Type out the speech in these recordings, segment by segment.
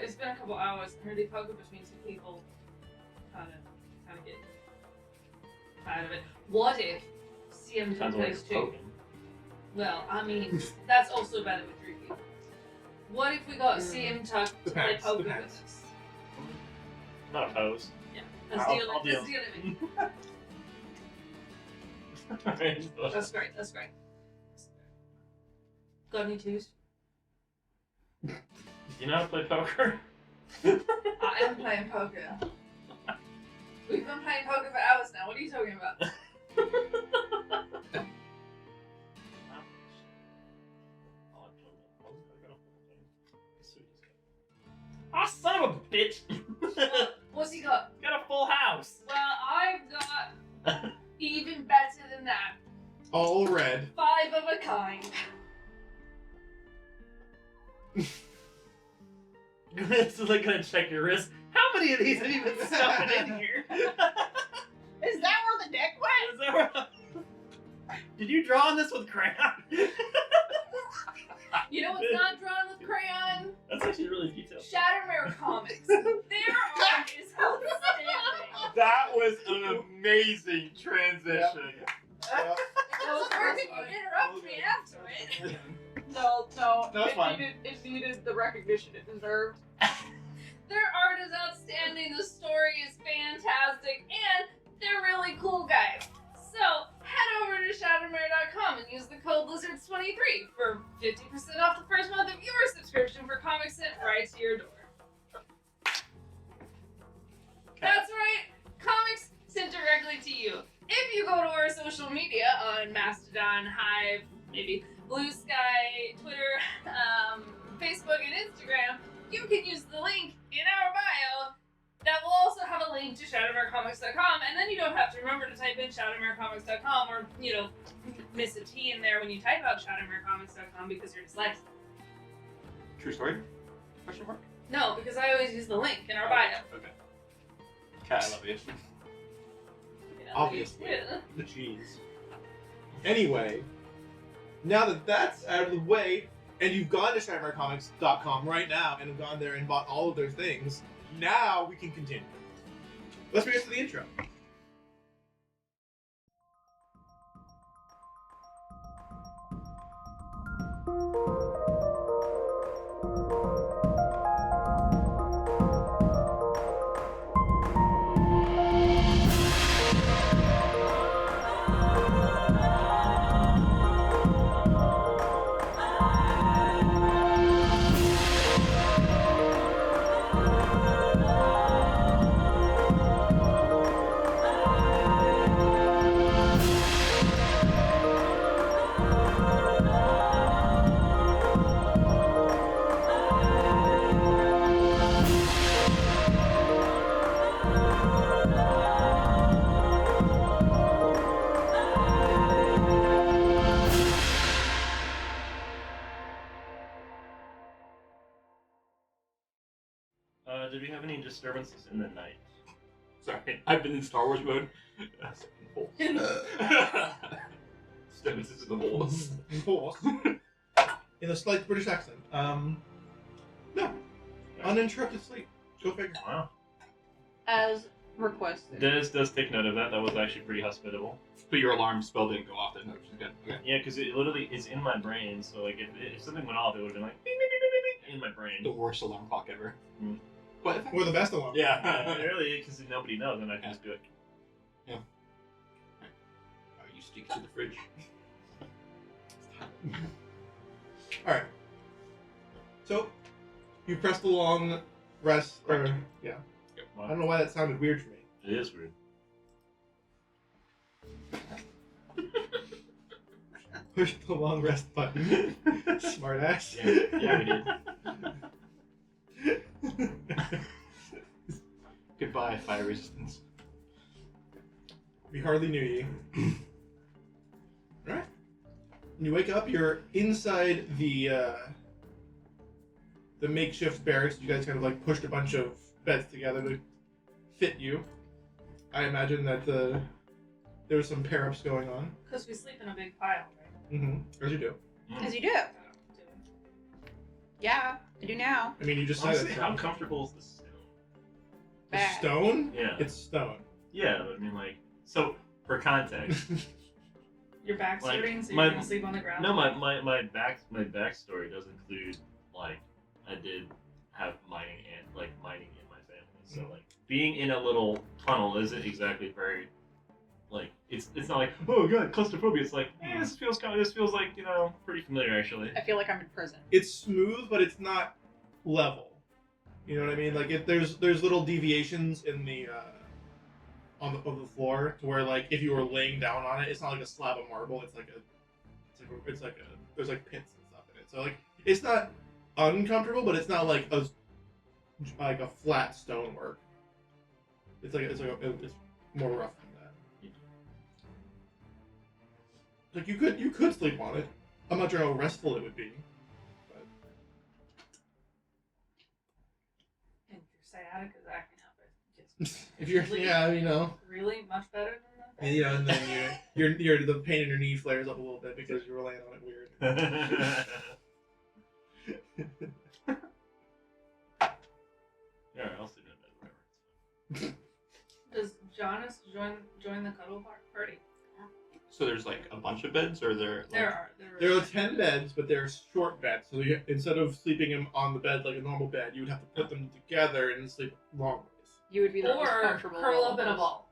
it's been a couple hours. I heard poker between two people. Kind of get tired of it. What if CM took Sounds like place too? poking. Well, I mean, that's also better with 3 people. What if we got CM Tuck to play Depends, poker depends. with us? Not opposed. Yeah, let's I'll deal deal. with it. That's great. Got any twos? You know how to play poker? I am playing poker. We've been playing poker for hours now. What are you talking about? Ah, son of a bitch! What's he got? Got a full house! Well, I've got even better than that. All red. 5 of a kind. It's like gonna check your wrist. How many of these have you been stuffing in here? Is that where the deck went? Is that where... Did you draw on this with crayon? You know what's not drawn with crayon? That's actually really detailed. Shattermare Comics. Their art is outstanding. That was an amazing transition. Well, first you interrupt me after it. No, it's fine. it needed the recognition it deserved. Their art is outstanding, the story is fantastic, and they're really cool guys. So, head over to Shattermare.com and use the code Lizards23 for 50% off the first month of your subscription for comics sent right to your door. That's right, comics sent directly to you. If you go to our social media on Mastodon, Hive, maybe Bluesky, Twitter, Facebook, and Instagram, you can use the link in our bio that will also have a link to ShadowmareComics.com, and then you don't have to remember to type in ShadowmareComics.com or, miss a T in there when you type out ShadowmareComics.com because you're dyslexic. True story? Question mark? No, because I always use the link in our bio. Okay. Cat, I love you. Obviously. Yeah. Jeez. Anyway, now that that's out of the way, and you've gone to ShadowmareComics.com right now and have gone there and bought all of their things, now we can continue. Let's bring us to the intro. Did we have any disturbances in the night? Sorry, I've been in Star Wars mode. Disturbances in the walls. In a slight British accent. No. Uninterrupted sleep. Go figure. Wow. As requested. Dennis does take note of that. That was actually pretty hospitable. But your alarm spell didn't go off, then, which is good. Okay. Yeah, because it literally is in my brain, so like if something went off, it would have been like beep, beep, beep, beep, beep, in my brain. The worst alarm clock ever. Mm. But Or the best alarm. yeah. Really, because nobody knows, then I can just do it. Are you sticking to the fridge? Alright. So, you pressed the long rest, or, yeah. I don't know why that sounded weird for me. It is weird. Push the long rest button. Smart ass. Yeah, we did. Goodbye, fire resistance. We hardly knew you. Alright. When you wake up, you're inside the makeshift barracks. You guys kind of like pushed a bunch of beds together to fit you. I imagine that there was some pair-ups going on. Because we sleep in a big pile, right? Mm-hmm. As you do. As you do. Yeah, I do now. I mean, you just said Honestly, it. how comfortable is the stone? The Bad. stone? Yeah. It's stone. Yeah, but I mean, like, so for context, Your back's Like, hurting, so my- you're gonna sleep on the ground. no, my backstory does include like I did have mining in my family, so like being in a little tunnel isn't exactly very like it's not like oh god claustrophobia. It's like this feels like pretty familiar actually. I feel like I'm in prison. It's smooth, but it's not level. You know what I mean? Like there's little deviations in the on the floor to where like if you were laying down on it, it's not like a slab of marble. It's like there's like pits and stuff in it. So like it's not uncomfortable, but it's not like a flat stonework. It's more rough than that. Like you could sleep on it. I'm not sure how restful it would be. But And your sciatica's acting up. It's if you're really, really much better than that. and and then your the pain in your knee flares up a little bit because you were laying on it weird. Yeah, I'll sleep in bed, whatever. Does Jonas join the cuddle party? So there's like a bunch of beds, or there? Like, There are 10 beds, but they're short beds. So instead of sleeping him on the bed like a normal bed, you would have to put them together and sleep long ways. You would be the most Or comfortable. curl of up in a those. ball.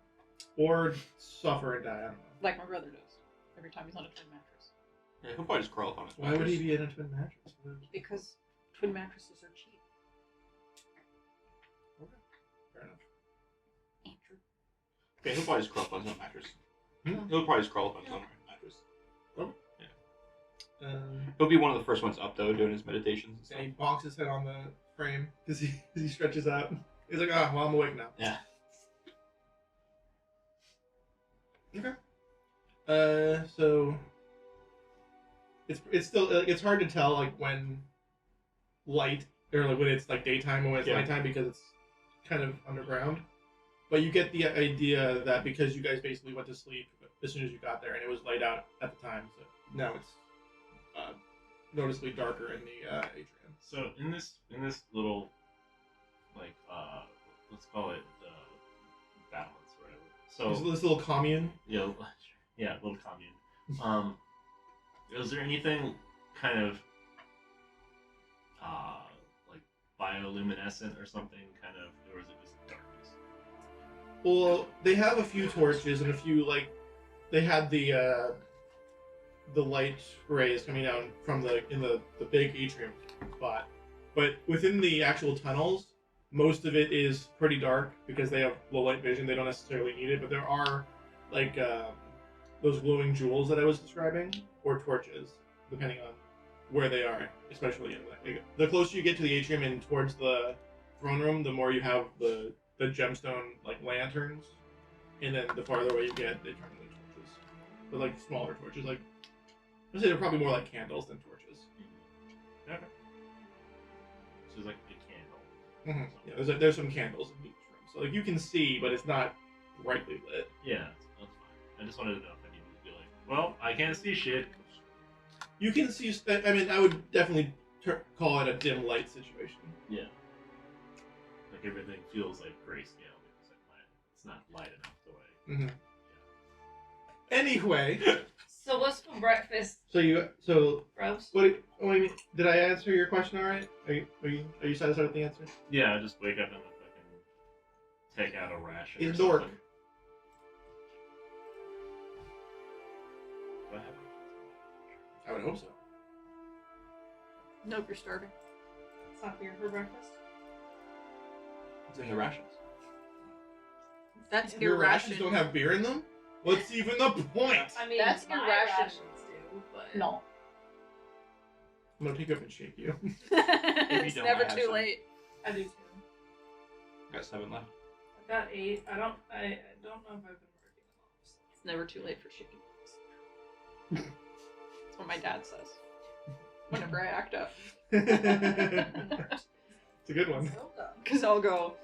Or suffer and die, I don't know. Like my brother does. Every time he's on a twin mattress. Yeah, he'll probably just curl up on his Why would he mattress. be in a twin mattress? Because twin mattresses are cheap. Fair enough. Andrew. Yeah, he'll probably just curl up on his own mattress. Hmm? He'll probably just curl up on his own mattress. Um, He'll be one of the first ones up though, doing his meditations and and stuff. he bonks his head on the frame because he stretches out. He's like, well, I'm awake now. Yeah. Okay. So it's still it's hard to tell like when light or like when it's like daytime and when it's Yeah. nighttime because it's kind of underground. But you get the idea that because you guys basically went to sleep as soon as you got there and it was light out at the time, so now it's noticeably darker in the atrium. So in this little like let's call it balance or whatever. So This little commune. yeah, little commune. Is there anything kind of like bioluminescent or something kind of, or is it just darkness? Well, they have a few torches and a few like they had the light rays coming down from the big atrium spot, but within the actual tunnels, most of it is pretty dark because they have low light vision. They don't necessarily need it, but there are like those glowing jewels that I was describing, or torches, depending on where they are. Especially in the closer you get to the atrium and towards the throne room, the more you have the gemstone like lanterns, and then the farther away you get, they turn into torches. But like smaller torches, like I'd say they're probably more like candles than torches. Okay. So it's like a candle. Mm-hmm. Yeah, there's some candles in each room, so like you can see, but it's not brightly lit. Yeah, that's fine. I just wanted to know if I needed to be like, well, I can't see shit. You can see. I mean, I would definitely call it a dim light situation. Yeah. Like everything feels like grayscale because it's not light enough the way. Mm-hmm. Anyway, So what's for breakfast, what? bros? Oh, I mean, did I answer your question all right? Are you satisfied with the answer? Yeah, I just wake up and fucking take out a ration. He's or dork. something. What happened? I would hope so. Nope, you're starving. It's not beer for breakfast. It's in the rations. That's Your rations irrational. don't have beer in them. What's even the point? I mean, That's my irrational. rations do, but No. I'm gonna pick you up and shake you. It's don't, never I have too some. late. I do too. Got 7 left. I've got 8. I don't know if I've been working them off. So. It's never too late for shaking things. That's what my dad says. Whenever I act up. It's a good one. So dumb. Because I'll go,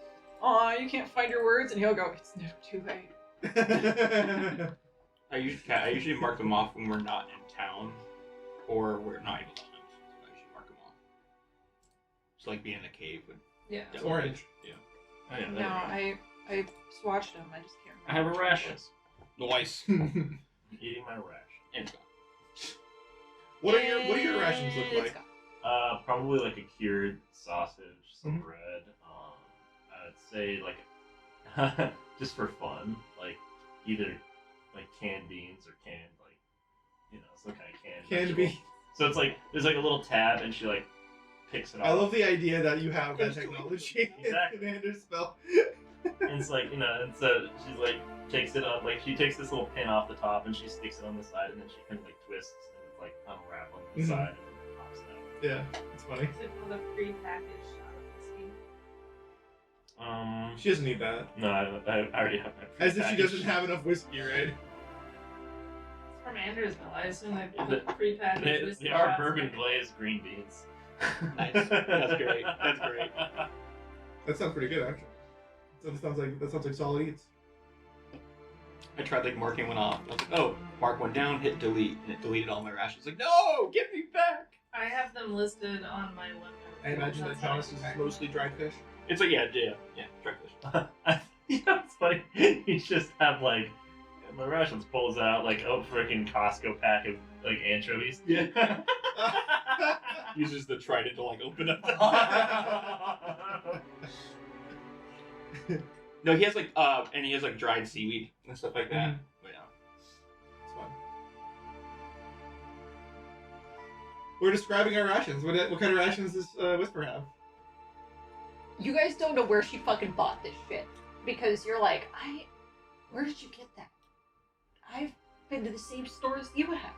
aw, you can't find your words, and he'll go, it's never too late. I usually mark them off when we're not in town, or we're not able to hunt. So I usually mark them off. Just like being in a cave. Would Yeah. It's orange. Oh, yeah, No, there we go. I swatched them. I just can't I have remember. a ration. Nice. I'm eating my ration. And it's gone. What are your rations look It's like? gone. Probably like a cured sausage, some Mhm. bread. I'd say like just for fun, like either like canned beans or canned like some kind of canned Canned vegetable. beans. So it's like there's like a little tab and she like picks it off. I love the idea that you have that technology Exactly. in Andersville. And it's like, and so she's like takes it up, like she takes this little pin off the top and she sticks it on the side and then she kind of like twists and it's like unraveling the Mhm. side and then it pops out. Yeah, it's funny. Is it with a prepackaged shot of whiskey? She doesn't need that. No, I already have my As if she doesn't prepackaged- have enough whiskey, right? It's from Andersville. I assume they Yeah, put prepackaged They, whiskey they are shots bourbon in it. glazed green beans. Nice. That's great. That's great. That sounds pretty good, actually. That sounds like solid eats. I tried like marking one off. I was like, oh, mark one down, hit delete, and it deleted all my rations. Like, no, get me back. I have them listed on my window. I imagine that That's how I Thomas keep is track. mostly dried fish. It's like dry fish. It's funny. You just have like the Russians pulls out like a freaking Costco pack of like anchovies. Yeah. Uses the trident to like open up. No, he has like and he has like dried seaweed and stuff like that. Mhm. But yeah. It's fun. We're describing our rations. What kind of rations does Whisper have? You guys don't know where she fucking bought this shit. Because you're like, where did you get that? I've been to the same store as you have.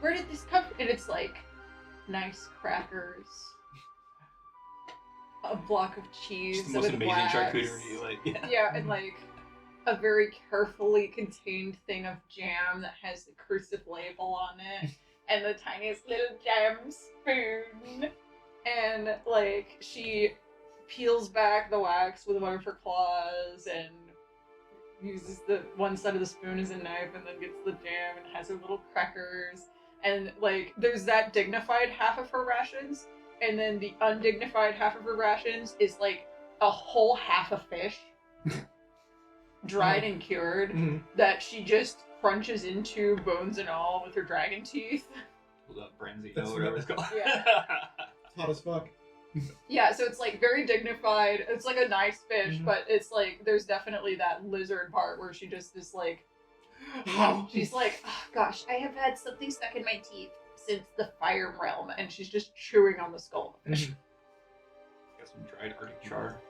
Where did this come from? And it's like, nice crackers, a block of cheese, Just the most with amazing wax. charcuterie. Like, yeah. Yeah, and like a very carefully contained thing of jam that has the cursive label on it, and the tiniest little jam spoon. And like she peels back the wax with one of her claws and uses the one side of the spoon as a knife and then gets the jam and has her little crackers. And like there's that dignified half of her rations, and then the undignified half of her rations is like a whole half of fish, dried and cured, Mhm. that she just crunches into, bones and all, with her dragon teeth. Branzino That's or whatever it's called. Yeah. It's hot as fuck. Yeah, so it's like very dignified. It's like a nice fish, Mhm. but it's like there's definitely that lizard part where she just is like, she's like, oh, gosh, I have had something stuck in my teeth since the fire realm, and she's just chewing on the skull of the fish. Mhm. Got some dried Arctic char.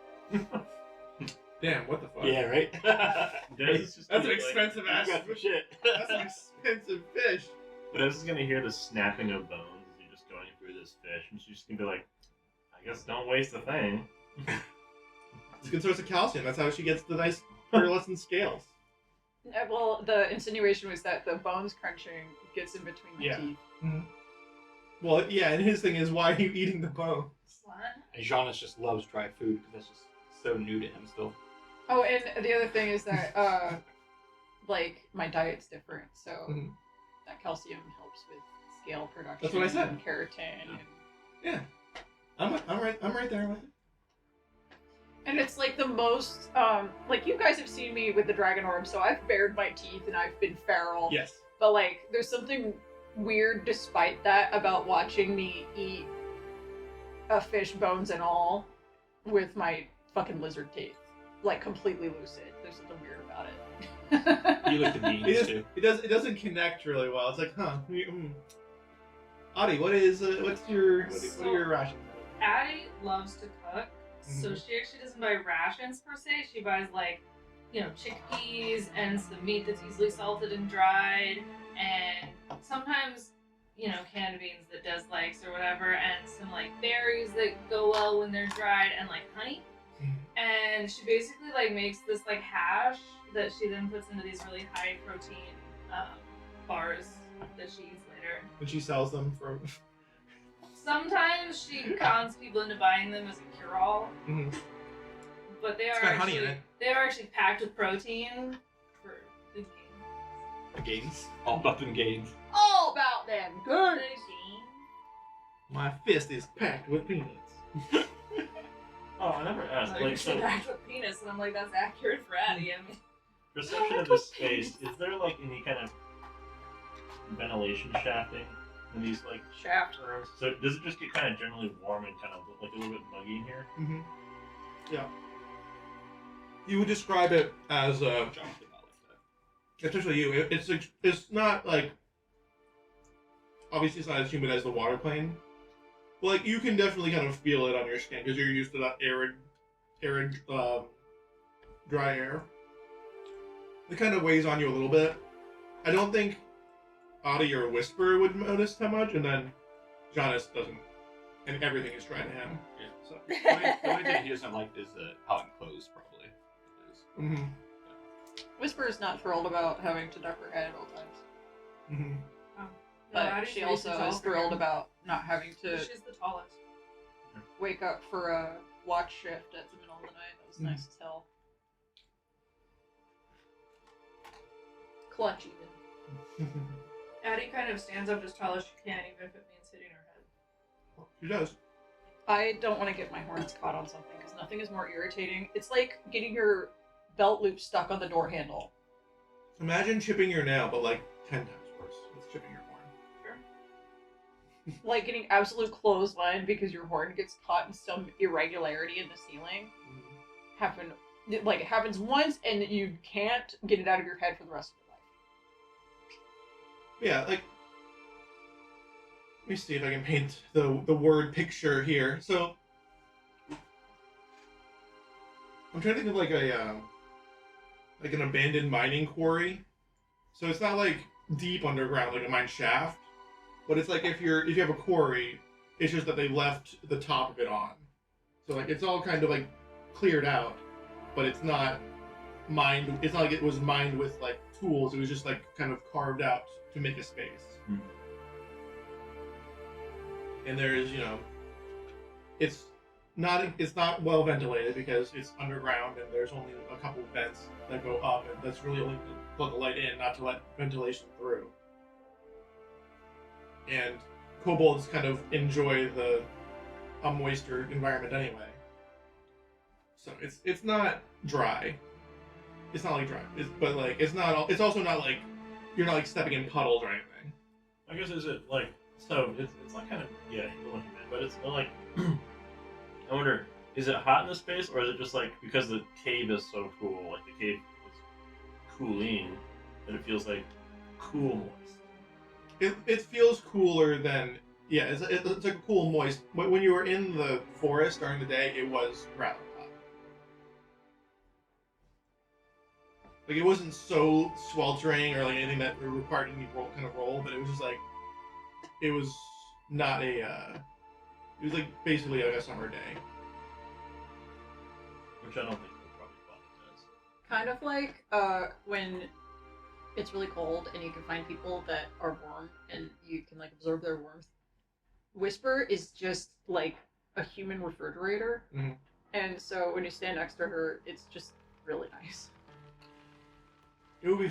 Damn, what the fuck? Yeah, right? That's That's an expensive ass. You got some shit. That's an expensive fish. But I was just gonna hear the snapping of bones as you're just going through this fish, and she's just gonna be like, I guess don't waste the thing. It's a good source of calcium. That's how she gets the nice pearlescent scales. Well, the insinuation was that the bones crunching gets in between the Yeah. teeth. Well, yeah, and his thing is, why are you eating the bone? What? And Jonas just loves dry food because that's just so new to him still. Oh, and the other thing is that, like, my diet's different, so Mhm. that calcium helps with scale production. That's what I said. And keratin. And, Yeah, I'm right there with it. and it's like the most, like, you guys have seen me with the dragon orb, so I've bared my teeth and I've been feral. Yes. But, like, there's something weird despite that about watching me eat a fish, bones and all, with my fucking lizard teeth. Like, completely lucid. There's something weird about it. You like the beans too. It doesn't connect really well. It's like, huh? Adi, what are your rations? Addie loves to cook, so she actually doesn't buy rations per se. She buys like, chickpeas and some meat that's easily salted and dried, and sometimes, canned beans that Des likes or whatever, and some like berries that go well when they're dried, and like honey. And she basically like makes this like hash that she then puts into these really high protein bars that she eats later. And she sells them for. Sometimes she cons people into buying them as a cure-all, Mhm. but they It's are got honey in actually it. they are actually packed with protein for the game. The gains. All about them gains. All about them The good. game. My fist is packed with peanuts. Oh, I never asked. Like, Like, so interact with penis, and I'm like, that's accurate for Addie. I mean, perception of this space. Is there like any kind of ventilation shafting in these like Shaft. rooms? So does it just get kind of generally warm and kind of like a little bit muggy in here? Mm-hmm. Yeah. You would describe it as John did not like that. especially you. It's not like obviously it's not as humid as the water plane, but like you can definitely kind of feel it on your skin because you're used to that arid, dry air. It kind of weighs on you a little bit. I don't think Audie or Whisper would notice that much, and then Jonas doesn't, and everything is dry to him. Yeah. So. The only thing he doesn't like is how enclosed probably it is. Mm-hmm. Whisper is not thrilled about having to duck her head at all times. Mm-hmm. But Addie's she way also too tall is for thrilled her. about not having to She's the tallest. wake up for a watch shift at the middle of the night. That was nice as hell. Clutch even. Addie kind of stands up as tall as she can, even if it means hitting her head. She does. I don't want to get my horns caught on something because nothing is more irritating. It's like getting your belt loop stuck on the door handle. Imagine chipping your nail, but like 10 times worse. It's chipping your horn. Like getting absolute clothesline because your horn gets caught in some irregularity in the ceiling. It happens once and you can't get it out of your head for the rest of your life. Yeah, like let me see if I can paint the word picture here. So I'm trying to think of like an abandoned mining quarry. So it's not like deep underground like a mine shaft, but it's like if you have a quarry, it's just that they left the top of it on. So like it's all kind of like cleared out, but it's not mined. It's not like it was mined with like tools. It was just like kind of carved out to make a space. Hmm. And there's it's not well ventilated because it's underground and there's only a couple of vents that go up, and that's really only to let the light in, not to let ventilation through. And kobolds kind of enjoy a moister environment anyway. So it's not dry. It's not like dry. But like it's not. It's also not like you're not like stepping in puddles or anything. I guess is it like so? It's like kind of yeah, you know what you meant, but it's not like. I wonder, is it hot in this space, or is it just like because the cave is so cool, like the cave is cooling, that it feels like cool moist? It feels cooler than it's like a cool moist. When you were in the forest during the day, it was rather hot. Like it wasn't so sweltering or like anything that required any roll, but it was just like it was not a. It was like basically like a summer day. Which I don't think the probably body does. Kind of like when it's really cold and you can find people that are warm and you can like absorb their warmth. Whisper is just like a human refrigerator. Mhm. And so when you stand next to her, it's just really nice. It would be.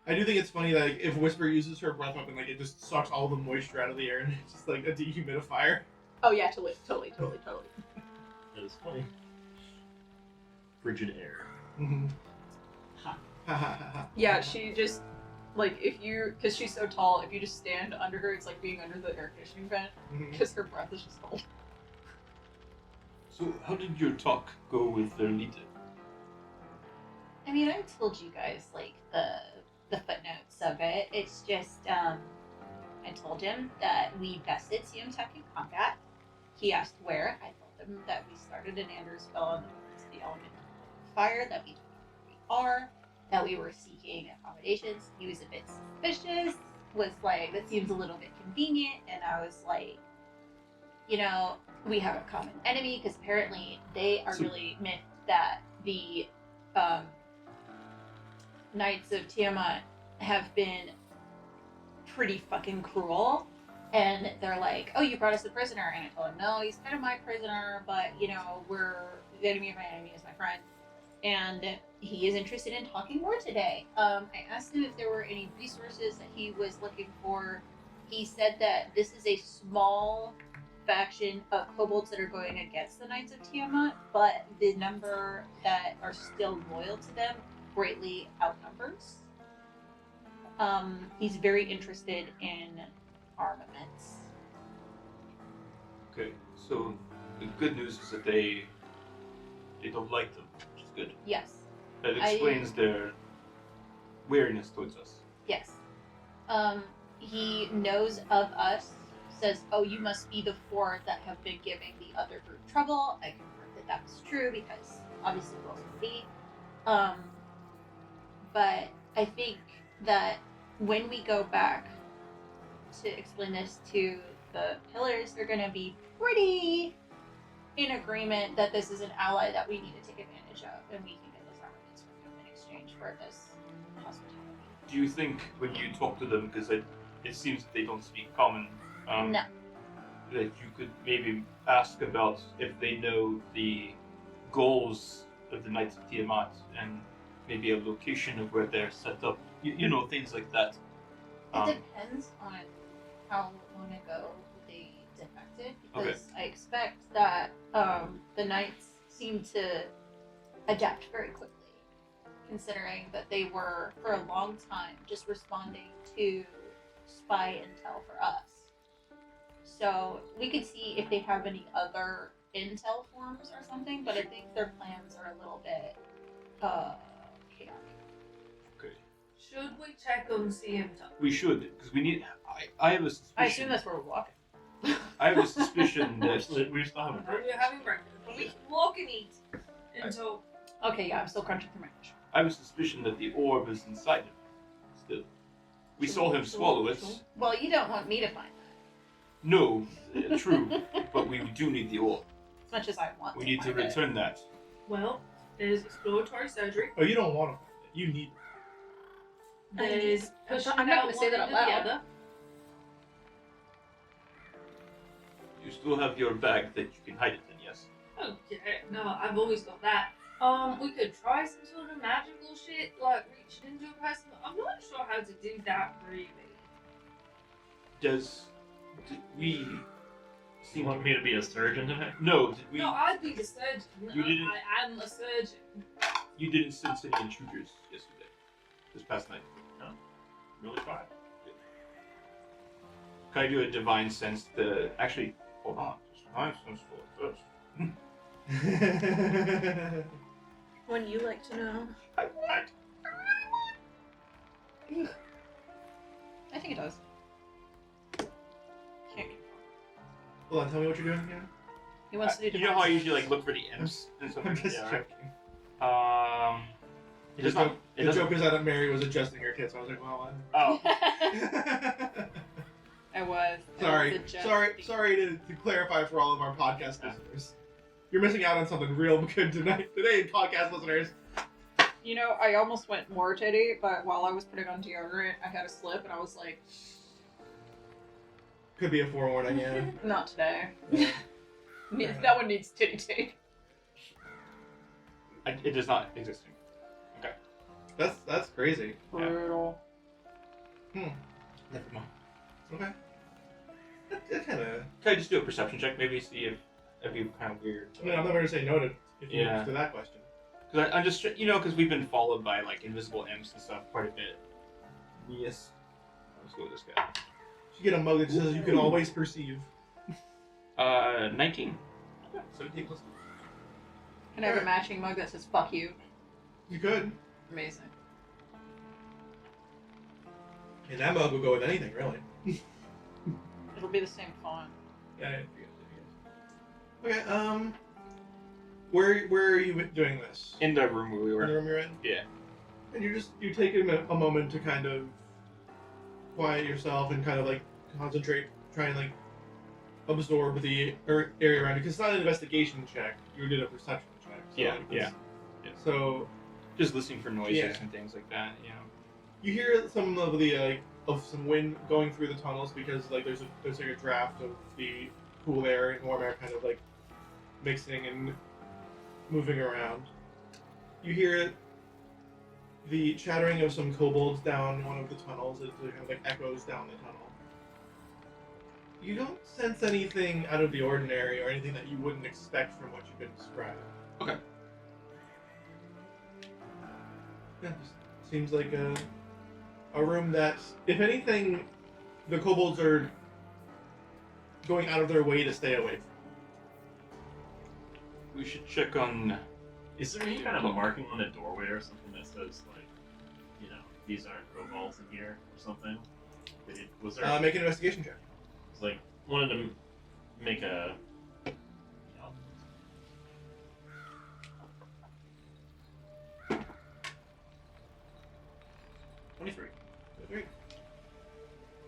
I do think it's funny that like, if Whisper uses her breath weapon, like it just sucks all the moisture out of the air and it's just like a dehumidifier. Oh yeah, totally. That is funny. Frigid air. Mm-hmm. Ha. Yeah, she just like because she's so tall, if you just stand under her, it's like being under the air conditioning vent Mhm. because her breath is just cold. So how did your talk go with their leader? I mean, I told you guys like the footnotes of it. It's just I told him that we bested Siumtuck in combat. He asked where. I told him that we started in Andersville and the element of fire, that we are, that we were seeking accommodations. He was a bit suspicious, was like, that seems a little bit convenient, and I was like, we have a common enemy, because apparently they are really miffed that the Knights of Tiamat have been pretty fucking cruel. And they're like, oh, you brought us a prisoner. And I told him, no, he's kind of my prisoner, but, the enemy of my enemy is my friend. And he is interested in talking more today. I asked him if there were any resources that he was looking for. He said that this is a small faction of kobolds that are going against the Knights of Tiamat, but the number that are still loyal to them greatly outnumbers. He's very interested in armaments. Okay, so the good news is that they don't like them, which is good. Yes. That explains their wariness towards us. Yes. He knows of us, says, oh, you must be the four that have been giving the other group trouble. I confirmed that that was true because obviously it wasn't me. But I think that when we go back to explain this to the pillars, they're going to be pretty in agreement that this is an ally that we need to take advantage of, and we can get those armaments from him in exchange for this hospitality. Do you think when you talk to them, because it seems that they don't speak common, No. that you could maybe ask about if they know the goals of the Knights of Tiamat and maybe a location of where they're set up, you know, things like that. It depends on how long ago they defected, because I expect that the knights seem to adapt very quickly, considering that they were for a long time just responding to spy intel for us. So we could see if they have any other intel forms or something, but I think their plans are a little bit chaotic. Okay. Should we check on CM Tuck? We should, because we need. I have a suspicion. I assume that's where we're walking. I have a suspicion that We still haven't breakfast. We're having breakfast. We can walk and eat until. Okay, yeah, I'm still crunching through my fish. I have a suspicion that the orb is inside him. Still, we saw him swallow it. Well, you don't want me to find that. No, true, but we do need the orb. As much as I want We need to find it. return that. Well, there's exploratory surgery. Oh, you don't want to find it. You need it. There's pushing I'm not out gonna say one that out into the loud. other. You still have your bag that you can hide it in, yes? Oh yeah, no, I've always got that. We could try some sort of magical shit, like reaching into a person. But I'm not sure how to do that really. Did we You seem want me to be a surgeon today? No, did we? No, I'd be the surgeon. You didn't- I am a surgeon. You didn't sense any intruders yesterday, this past night. Really fine. Can I do a divine sense to actually? Hold on, just divine sense for first. When you like to know. I want. I think it does. Can't. Hold on, tell me what you're doing again. He wants to do You know how I divine usually like look for the imps and stuff I'm like just that, right? joking. It does not. It The doesn't. joke is that Mary was adjusting her tits. I was like, well, Oh, I was. sorry to clarify for all of our podcast listeners. You're missing out on something real good tonight. Today, podcast listeners. You know, I almost went more titty, but while I was putting on deodorant, I had a slip, and I was like, Could be a forewarning, yeah. not today. Yeah. That one needs titty tape. it does not exist. That's crazy. Yeah. Brutal. Never mind. Okay. That kind of. Can I just do a perception check? Maybe see if that'd be kind of weird. I mean, I'm not going to say no to if you Yeah. answer that question. Because I'm just, because we've been followed by like invisible imps and stuff quite a bit. Yes. Let's go with this guy. You get a mug that says you can always perceive. 19. Okay, 17 plus 2. Can I have a matching mug that says "fuck you"? You could. Amazing. And that mug will go with anything, really. It'll be the same font. Yeah. Okay. Where are you doing this? In the room where we In the were. room you're in. Yeah. And you take a moment to kind of quiet yourself and kind of like concentrate, try and like absorb the area around you. Because it's not an investigation check. You did a perception check. So Yeah, it was- yeah. So Just listening for noises Yeah. and things like that, you hear some of the of some wind going through the tunnels because like there's like a draft of the cool air and warm air kind of like mixing and moving around. You hear the chattering of some kobolds down one of the tunnels. It kind of like echoes down the tunnel. You don't sense anything out of the ordinary or anything that you wouldn't expect from what you've been describing. Okay. Yeah, just seems like a room that, if anything, the kobolds are going out of their way to stay away from. We should check on. Is there any kind of a marking on the doorway or something that says, like, you know, these aren't kobolds in here or something? Was there? Make an investigation check. It's like, wanted to make a. 23. 3.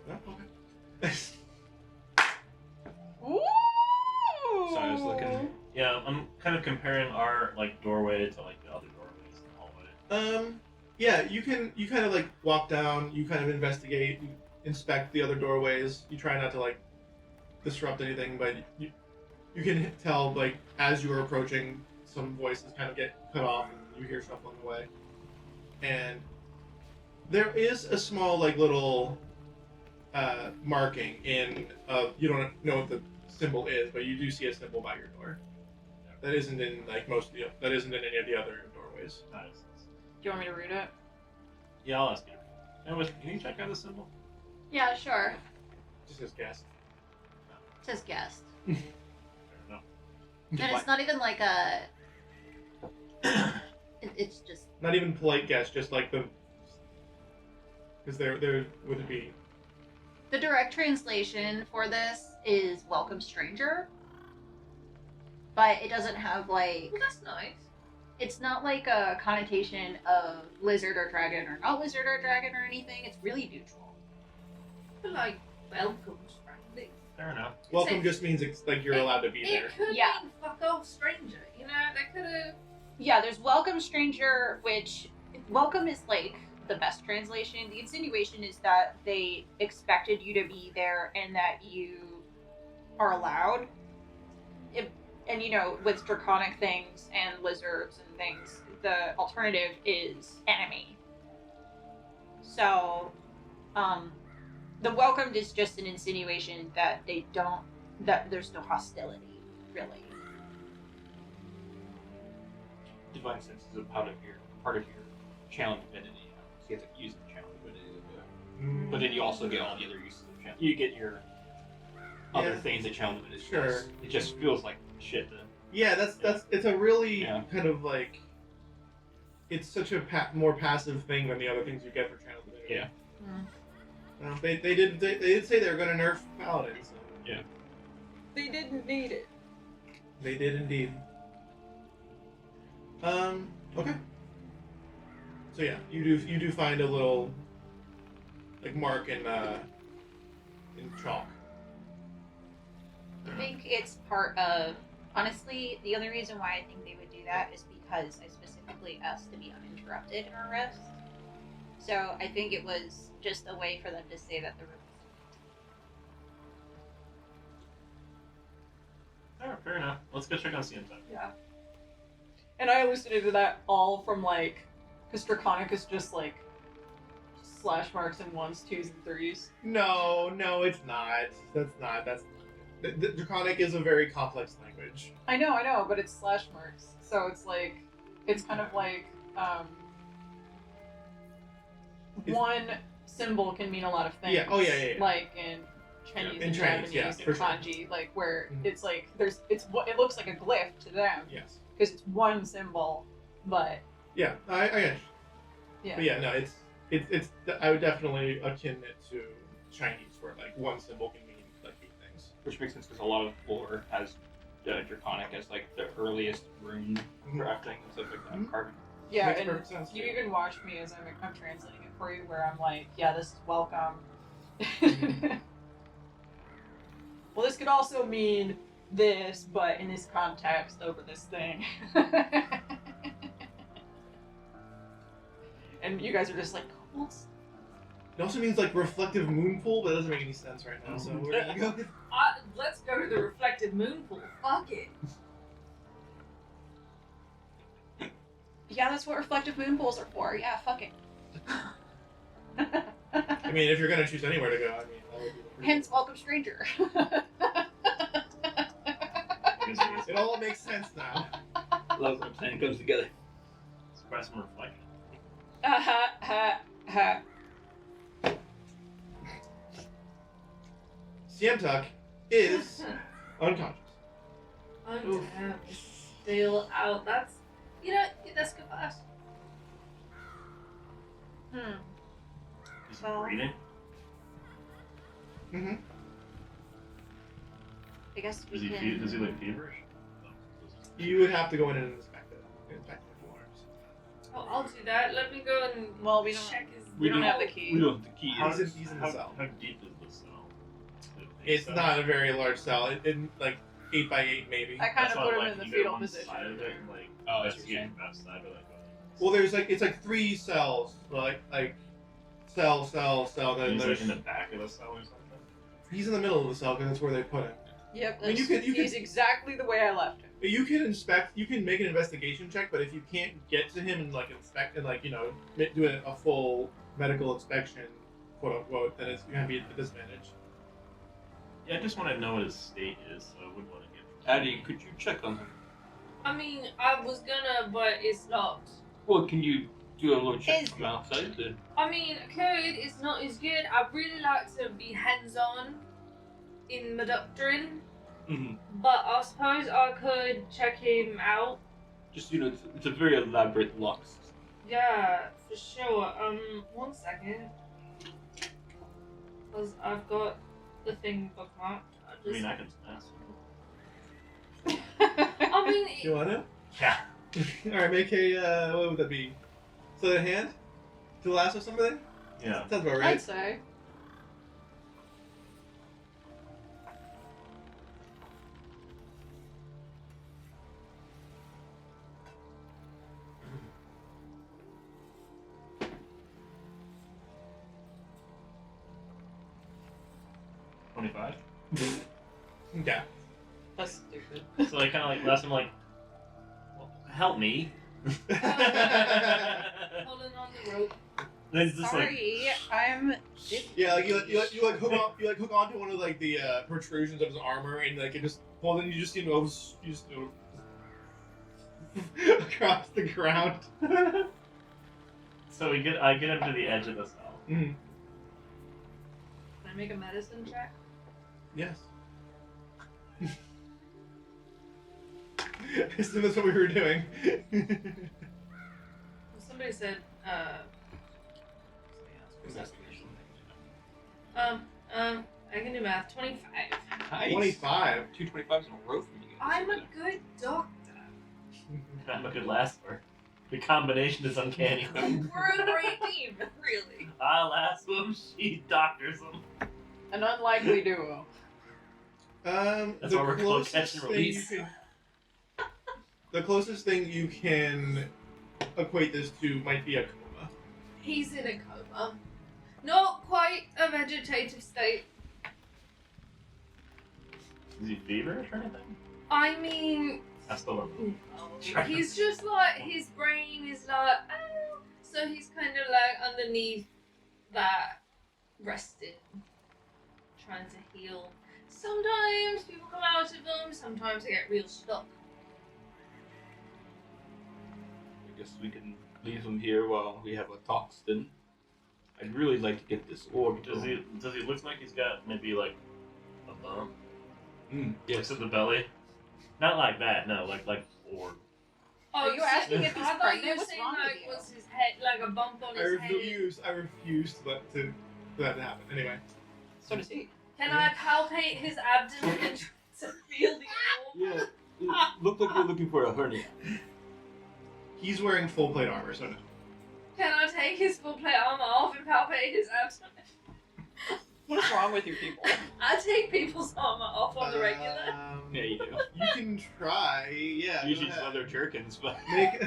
No? Okay. Ooh! So I was looking. Yeah, I'm kind of comparing our like doorway to like the other doorways in the hallway. Yeah, you kind of like walk down, you kind of investigate, you inspect the other doorways. You try not to like disrupt anything, but you can tell like as you are approaching, some voices kind of get cut off and you hear shuffling away. And there is a small like little marking in you don't know what the symbol is, but you do see a symbol by your door. That isn't in like that isn't in any of the other doorways. Nice. Do you want me to read it? Yeah, I'll ask you. Anyways, can you check out the symbol? Yeah, sure. Just as guess. Just guessed. Fair enough. And it's not even like a. It's just. Not even polite guess, just like the. Because there would it be. The direct translation for this is "Welcome, Stranger," but it doesn't have like. Well, that's nice. It's not like a connotation of lizard or dragon or not lizard or dragon or anything. It's really neutral. But like, welcome, stranger. Fair enough. Welcome Say- just means it's like you're allowed to be there. It could Yeah. mean fuck off, stranger. You know, that could have. Yeah, there's "Welcome, Stranger," which welcome is like the best translation. The insinuation is that they expected you to be there and that you are allowed. And you know, with draconic things and lizards and things, the alternative is enemy. So, the welcomed is just an insinuation that that there's no hostility, really. Divine sense is a part of your channel divinity. So you have to use the channel divinity. But then you also get all the other uses of channel. You get your other Yeah. things that channel divinity Sure. does. It just feels like shit. Yeah, that's it's a really Yeah. kind of like. It's such a more passive thing than the other things you get for channel divinity. Yeah. Well, they did say they were going to nerf paladins. So Yeah. They didn't need it. they did indeed. Okay. So yeah, you do find a little like mark in chalk. I think it's part of. Honestly, the only reason why I think they would do that is because I specifically asked to be uninterrupted in our rest. So I think it was just a way for them to say that the room was Alright, fair enough. Let's go check on CM time. Yeah. And I elucidated that all from like, because Draconic is just like slash marks in 1s, 2s, and 3s. No, it's not. That's the Draconic is a very complex language. I know, but it's slash marks. So it's like, it's kind of like, one symbol can mean a lot of things. Yeah, oh, yeah. Like in Chinese In and Chinese, Japanese yeah, and for sure. kanji, like where Mhm. it's like, it looks like a glyph to them. Yes. Because it's one symbol, but Yeah, I get you. yeah. But yeah, no, it's I would definitely akin it to Chinese, where like one symbol can mean like 8 things. Which makes sense because a lot of lore has Draconic as like the earliest rune drafting and stuff like that, Mhm. carving. Yeah, Makes and perfect sense. you even watched me as I'm translating it for you, where I'm like, yeah, this is welcome. Well, this could also mean this, but in this context over this thing. And you guys are just like, cool. It also means like reflective moon pool, but that doesn't make any sense right now. So we're gonna go. Let's go to the reflective moon pool. Fuck it. Yeah, that's what reflective moon pools are for. Yeah, fuck it. I mean, if you're gonna choose anywhere to go, I mean, that would be the Hence, welcome stranger. It all makes sense now. Love what I'm saying. It comes together. Express some reflection. Siemtuck is unconscious. Oh damn, still out. That's that's good for us. Is he Well- breathing? Mm-hmm. I guess we Is he can. is he like feverish? You would have to go in and inspect it. Inspect the alarms. Oh, I'll do that. Let me go and Well, we don't. check his. We don't have the key. We don't have the key. He's in the cell. How deep is the cell? It's not a very large cell. It like 8 by 8 maybe. I kind That's of why, put him like, in the you go fetal one position. side of it and, like, Oh, that's what investigate you're from outside, but, like, Well, there's like it's like 3 cells. Like cell. Then he's there's like in the back of the cell or something. he's in the middle of the cell because that's where they put him. Yep. I mean, you could- He's exactly the way I left him. You can inspect. You can make an investigation check, but if you can't get to him and like inspect and like do a full medical inspection, quote unquote, then it's gonna be at a disadvantage. Yeah, I just want to know what his state is, so I wouldn't want to get. Addy, could you check on him? I mean, I was gonna, but it's locked. Well, can you do a little check Is- from outside? Then? I mean, code is not as good. I'd really like to be hands-on in my doctoring, Mm-hmm. but I suppose I could check him out. Just it's a very elaborate lock system. Yeah, for sure. 1 second. Because I've got the thing bookmarked. I mean, I can ask him. I mean, You want to? Yeah. All right, make a what would that be? Sleight of hand to lasso somebody? Yeah. Sounds about I'd right. say. $25. Yeah. That's stupid. So I kind of like last him like, well, help me. holding on the rope. Then it's just like, Sorry, I'm. Yeah, like you hook onto one of like the protrusions of his armor, and like it just well then you just across the ground. so I get him to the edge of the cell. Mm-hmm. Can I make a medicine check? Yes. I assume that's what we were doing. Somebody said, Investigation. I can do math. 25. Nice. 25. 2 25s in a row from you guys. I'm a good doctor. I'm a good laster. The combination is uncanny. We're a great team, really. I lasso him, she doctors him. An unlikely duo. That's The why we're called catch closest and thing you release. can- the closest thing you can equate this to might be a coma. He's in a coma. Not quite a vegetative state. Is he feverish or anything? I mean, I still don't. he's just like, his brain is like, oh. So he's kind of like underneath that, resting, trying to heal. Sometimes people come out of them, sometimes they get real stuck. I guess we can leave him here while we have a talks then. I'd really like to get this orb. Does he look like he's got maybe like a bump? Yes. At the belly? Not like that, no, like orb. Oh, Are you asking if I he's thought pregnant? you were What's saying wrong like, with you? was his head like a bump on his head? I refuse to let for that to happen. Anyway. So does he. Can I palpate his abdomen to feel the orb? Yeah. It looked like you're looking for a hernia. He's wearing full plate armor, so no. Can I take his full plate armor off and palpate his abdomen? What's wrong with you people? I take people's armor off on the regular. Yeah, you do. You can try, yeah. Usually go just ahead. leather jerkins, but Make.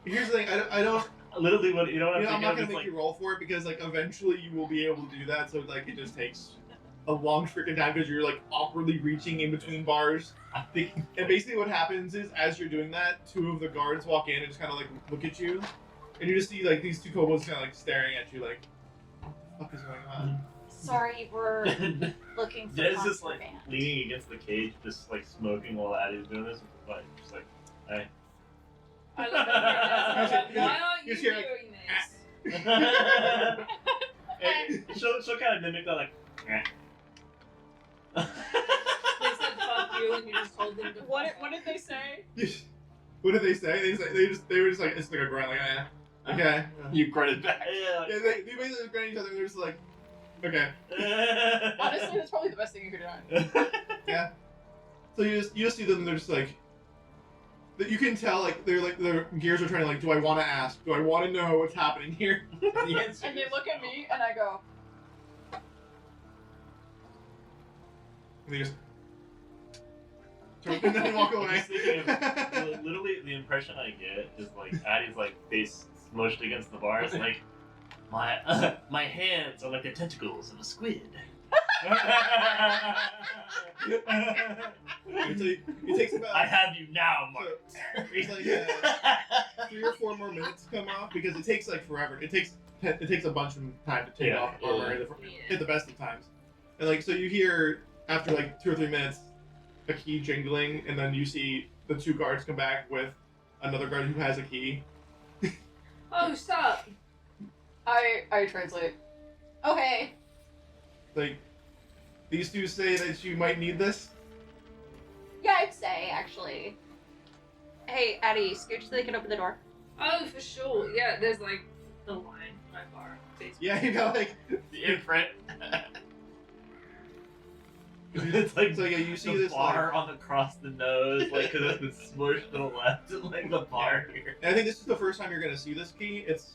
Here's the thing. I don't. Literally, what you know what You know, I'm I'm not thinking gonna of? make you roll for it because like eventually you will be able to do that. So like it just takes a long freaking time because you're like awkwardly reaching in between bars. I think. And basically what happens is as you're doing that, 2 of the guards walk in and just kind of like look at you, and you just see like these 2 kobolds kind of like staring at you like, what the fuck is going on? Sorry, we're looking for Den's just like contraband. leaning against the cage, just like smoking while Addie's doing this. Like, just like, hey. I look over at Des, why aren't you You're here, like, doing this? And she'll kind of mimic that, like. They said fuck you and you just told them to What fuck did they say? What did they say? They were just like, it's like a grunt, like, okay. You grunted back. Yeah, Yeah, they basically just grind each other. They're just like, okay. Honestly, that's probably the best thing you could have done. Yeah. So you just see them. They're just like, you can tell like their gears are trying to like, do I want to ask? Do I want to know what's happening here? The answer And they is look at no. me, and I go, And they just turn and then walk I'm away. just thinking of, literally, the impression I get is like Addie's like face smushed against the bars, like my hands are like the tentacles of a squid. It takes about I have you now, Mark. it's like 3 or 4 more minutes to come off because it takes like forever. It takes a bunch of time to take Yeah, off armor yeah. at the best of times. And like so you hear after like 2 or 3 minutes a key jingling, and then you see the 2 guards come back with another guard who has a key. Oh, stop! I translate. Okay. Like these 2 say that you might need this. Yeah, I'd say, actually. Hey, Addie, scooch so they can open the door. Oh, for sure. Yeah, there's like the line by far. Basically. Yeah, you got like The imprint. It's like so yeah, you see the this bar like, on across the nose, like because it's been smushed to the left, and like the bar here. and I think this is the first time you're gonna see this key. It's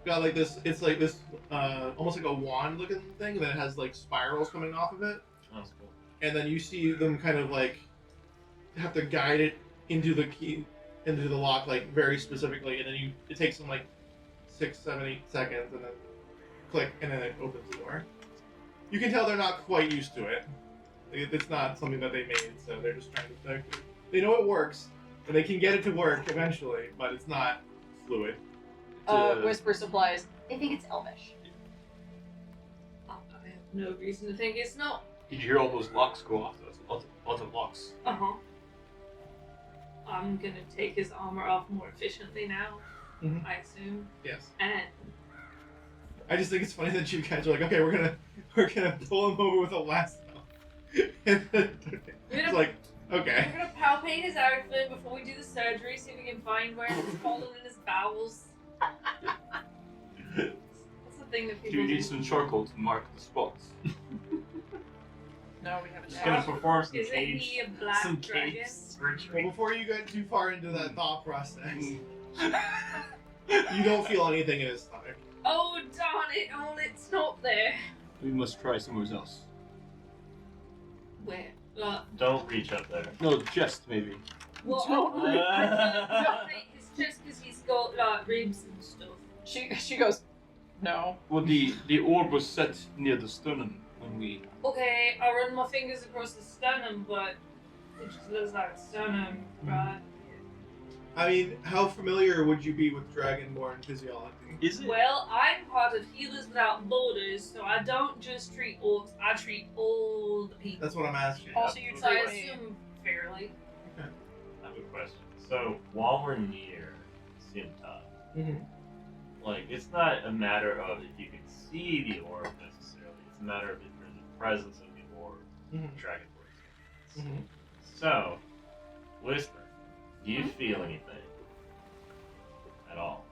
got like this. It's like this, almost like a wand-looking thing that has like spirals coming off of it, That's cool. and then you see them kind of like have to guide it into the key, into the lock, like very specifically, and then it takes them like 6, 7, 8 seconds, and then click, and then it opens the door. You can tell they're not quite used to it. It's not something that they made, so they're just trying to. They know it works, and they can get it to work eventually, but it's not fluid. Whisper supplies. I think it's Elvish. Oh, I have no reason to think it's not. Did you hear all those locks go off? Those lots of locks. Uh-huh. I'm gonna take his armor off more efficiently now, Mhm. I assume. Yes. And I just think it's funny that you guys are like, okay, we're gonna pull him over with a lasso. And then it's like, okay. we're gonna palpate his outfit before we do the surgery, see if we can find where it's fallen in his bowels. That's the thing that Do people you need some charcoal to mark the spots? No, we haven't. Just gonna perform some Isn't cage, he a black some dragon? cage Well, surgery. before you get too far into that thought process, you don't feel anything in his stomach. Oh darn it! Oh, it's not there. We must try somewhere else. Where? Don't reach up there. No, the chest maybe. Well, Don't I'm gonna palpate his chest because he's got like ribs and stuff. She goes, no. Well, the orb was set near the sternum when we. Okay, I run my fingers across the sternum, but it just looks like a sternum, right? I mean, how familiar would you be with dragonborn physiology? Is it? Well, I'm part of Healers Without Borders, so I don't just treat orcs, I treat all the people. That's what I'm asking. Also, you'd So I say assume fairly. I have a question. So while we're near Simta, Mhm. like it's not a matter of if you can see the orb necessarily. It's a matter of if there's a presence of the orb, Mhm. dragonborn. Mhm. So, Whisper, do you feel anything at all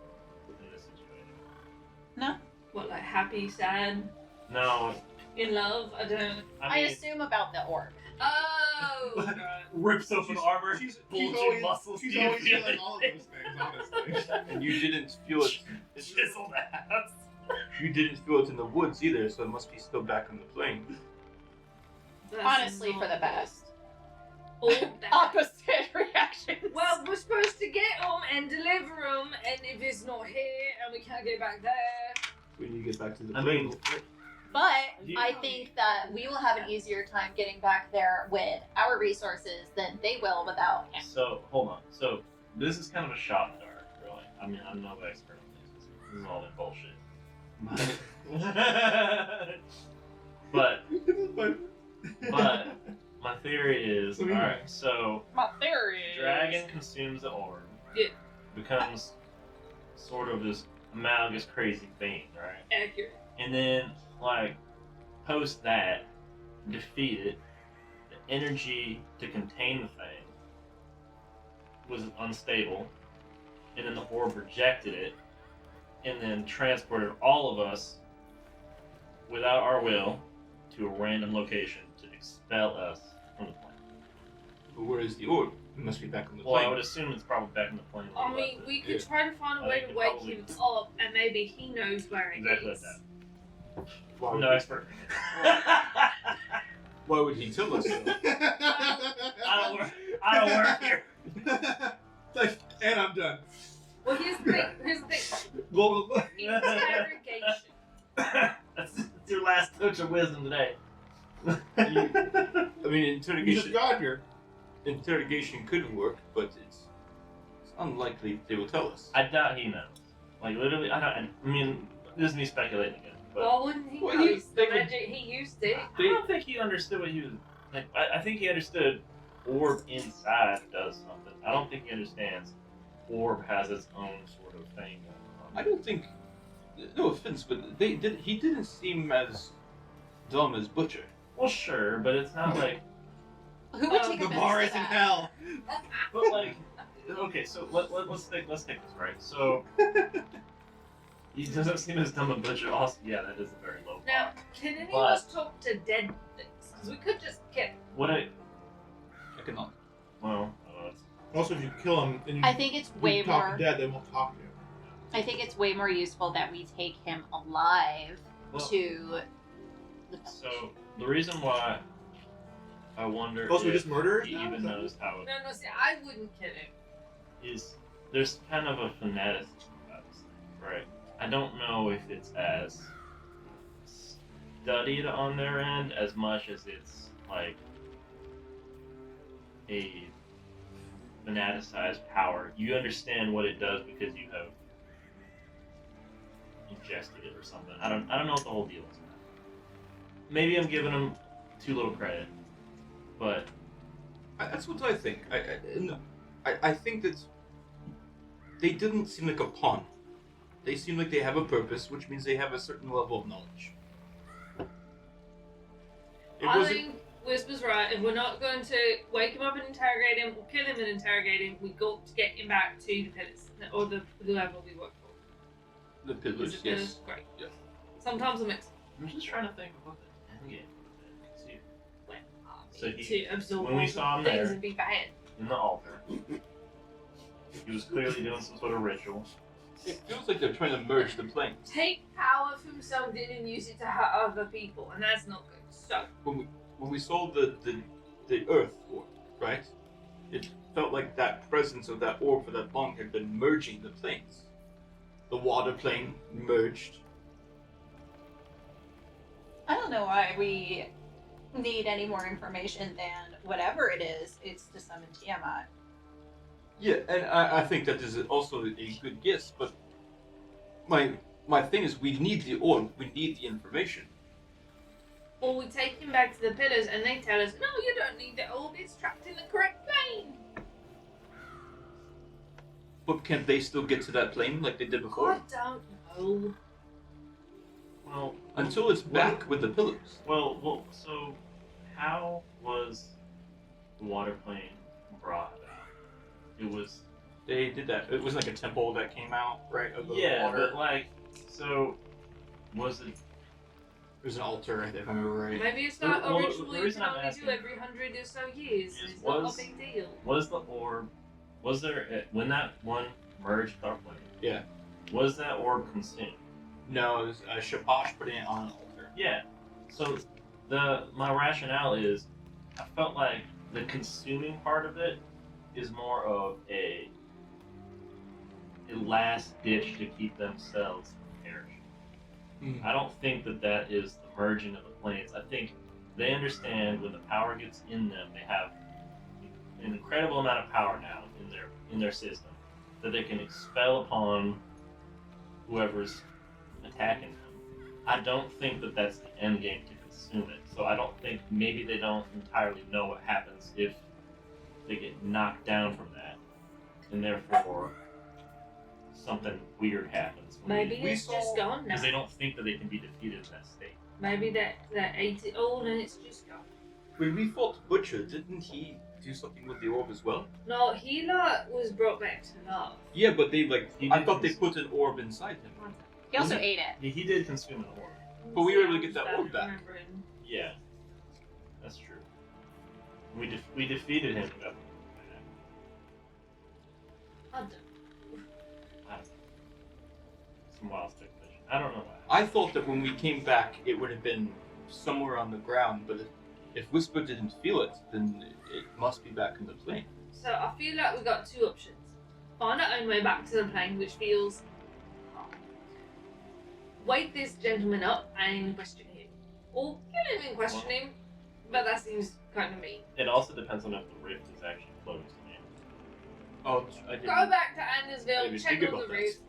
in this situation? What, like happy, sad, No, in love? I don't. I assume about the orb. Oh! God. rips open armor, She's bulging always, muscles. she's do you always feel feeling it? all of those things, honestly. And you didn't feel it. Chiseled ass. You didn't feel it in the woods either, so it must be still back on the plane. That's Honestly, not for the best. All bad. opposite reactions. Well, we're supposed to get him and deliver him, and if it's not here and we can't get back there, When you get back to the I plane. mean, But You- I think that we will have an easier time getting back there with our resources than they will without him. so hold on. So this is kind of a shot in the dark, really. I mean, I'm no expert on this. This is all that bullshit. but my theory is, What do you alright, so My theory is... dragon consumes the orb. Yeah. Becomes sort of this amalgamous crazy thing, right? Accurate. And then, like, post that, defeat it, the energy to contain the thing was unstable, and then the orb rejected it, and then transported all of us, without our will, to a random location to expel us from the plane. But where is the orb? It must be back on the Well, I plane. would assume it's probably back in the plane. I mean, we could try to find a I way think to it wake probably- him up, and maybe he knows where it Exactly is. like Why that. would No he- expert. Why would he tell us so? I don't work here. Like, and I'm done. Well, here's the thing. Well, Interrogation. That's your last touch of wisdom today. I mean, you just interrogation. got here. Interrogation could work, but it's unlikely they will tell us. I doubt he knows. Like literally, I mean, this is me speculating again. But Why wouldn't he Well, know? he- It's the they could- magic he used it. I don't think he understood what he was. Like, I think he understood orb inside does something. I don't think he understands orb has its own sort of thing going I on. don't think. No offense, but he didn't seem as dumb as Butcher. Well, sure, but it's not like. Who would Oh, take The offense bar to is in that? hell. But like, okay, so let's take this right. So he doesn't seem as dumb a butcher. Also, yeah, that is a very low bar. Now, can any of But- us talk to dead things? Because we could just get. What I I cannot. well, Also, if you kill him and you I think it's way talk more. dead, they won't talk to you. I think it's way more useful that we take him alive well, to the village. so the reason why I wonder Also, we if just murderers he now? even knows how it No, see, I wouldn't kill him. is. There's kind of a fanaticism about this thing, right? I don't know if it's as studied on their end as much as it's like a fanaticized power. You understand what it does because you have ingested it or something. I don't know what the whole deal is. Maybe I'm giving them too little credit, but That's what I think. I think that they didn't seem like a pawn. They seem like they have a purpose, which means they have a certain level of knowledge. It I wasn't. think Whisper's right. If we're not going to wake him up and interrogate him, or kill him and interrogate him, we got to get him back to the pillars, or the whoever we work for. The pillars, Is it yes. pillars? Great. Yes. Sometimes a mix. I'm just trying to think of what the end game was. See, So he- To absorb when we all saw him things there- and be bad. in the altar, he was clearly doing some sort of ritual. It feels like they're trying to merge the planes. Take power from something and use it to hurt other people, and that's not good. So, When we saw the Earth orb, right? It felt like that presence of that orb for that long had been merging the planes. The water plane merged. I don't know why we need any more information than whatever it is. It's to summon Tiamat. Yeah, and I think that is also a good guess, but my thing is we need the orb, we need the information. or we take him back to the pillars and they tell us, no, you don't need the orb, it's trapped in the correct plane. But can't they still get to that plane like they did before? I don't know. Well, Until it's back with the pillars. well, so how was the water plane brought about? It was They did that. It was like a temple that came out, right? Of the yeah, water. but like, so was it? There's an altar, if I remember right. Maybe it's not Well, a the ritual you reason can I'm only asking do every 100 or so years. is It's not was- a big deal. Was the orb? Was there when that one merged with our plane? Yeah. Was that orb consumed? No, it was Shapash putting it on an altar. Yeah. So my rationale is, I felt like the consuming part of it is more of a last ditch to keep themselves from perishing. I don't think that is the merging of the planes. I think they understand when the power gets in them, they have an incredible amount of power now in their system that they can expel upon whoever's attacking them. I don't think that that's the end game to consume it. So I don't think maybe they don't entirely know what happens if they get knocked down from that, and therefore something weird happens. Maybe it's just gone now. Because they don't think that they can be defeated in that state. Maybe that ate it all and it's just gone. When we fought Butcher, didn't he do something with the orb as well? No, he was brought back to life. Yeah, but they He I did thought they this. put an orb inside him. He also ate it. He did consume an orb. But we were able to get that orb back. Remembering. Yeah, that's true. We defeated him. and got him I don't. back. I don't know. Some wild speculation. I don't know why. I thought that when we came back, it would have been somewhere on the ground, but if Whisper didn't feel it, then it must be back in the plane. So I feel like we got two options. Find our own way back to the plane, which feels hard. Wake this gentleman up and question him. Or kill him and question him, but that seems kind of mean. It also depends on if the rift is actually closed. Man. Oh, I didn't. Go back to Andersville, Maybe check think on the about rift,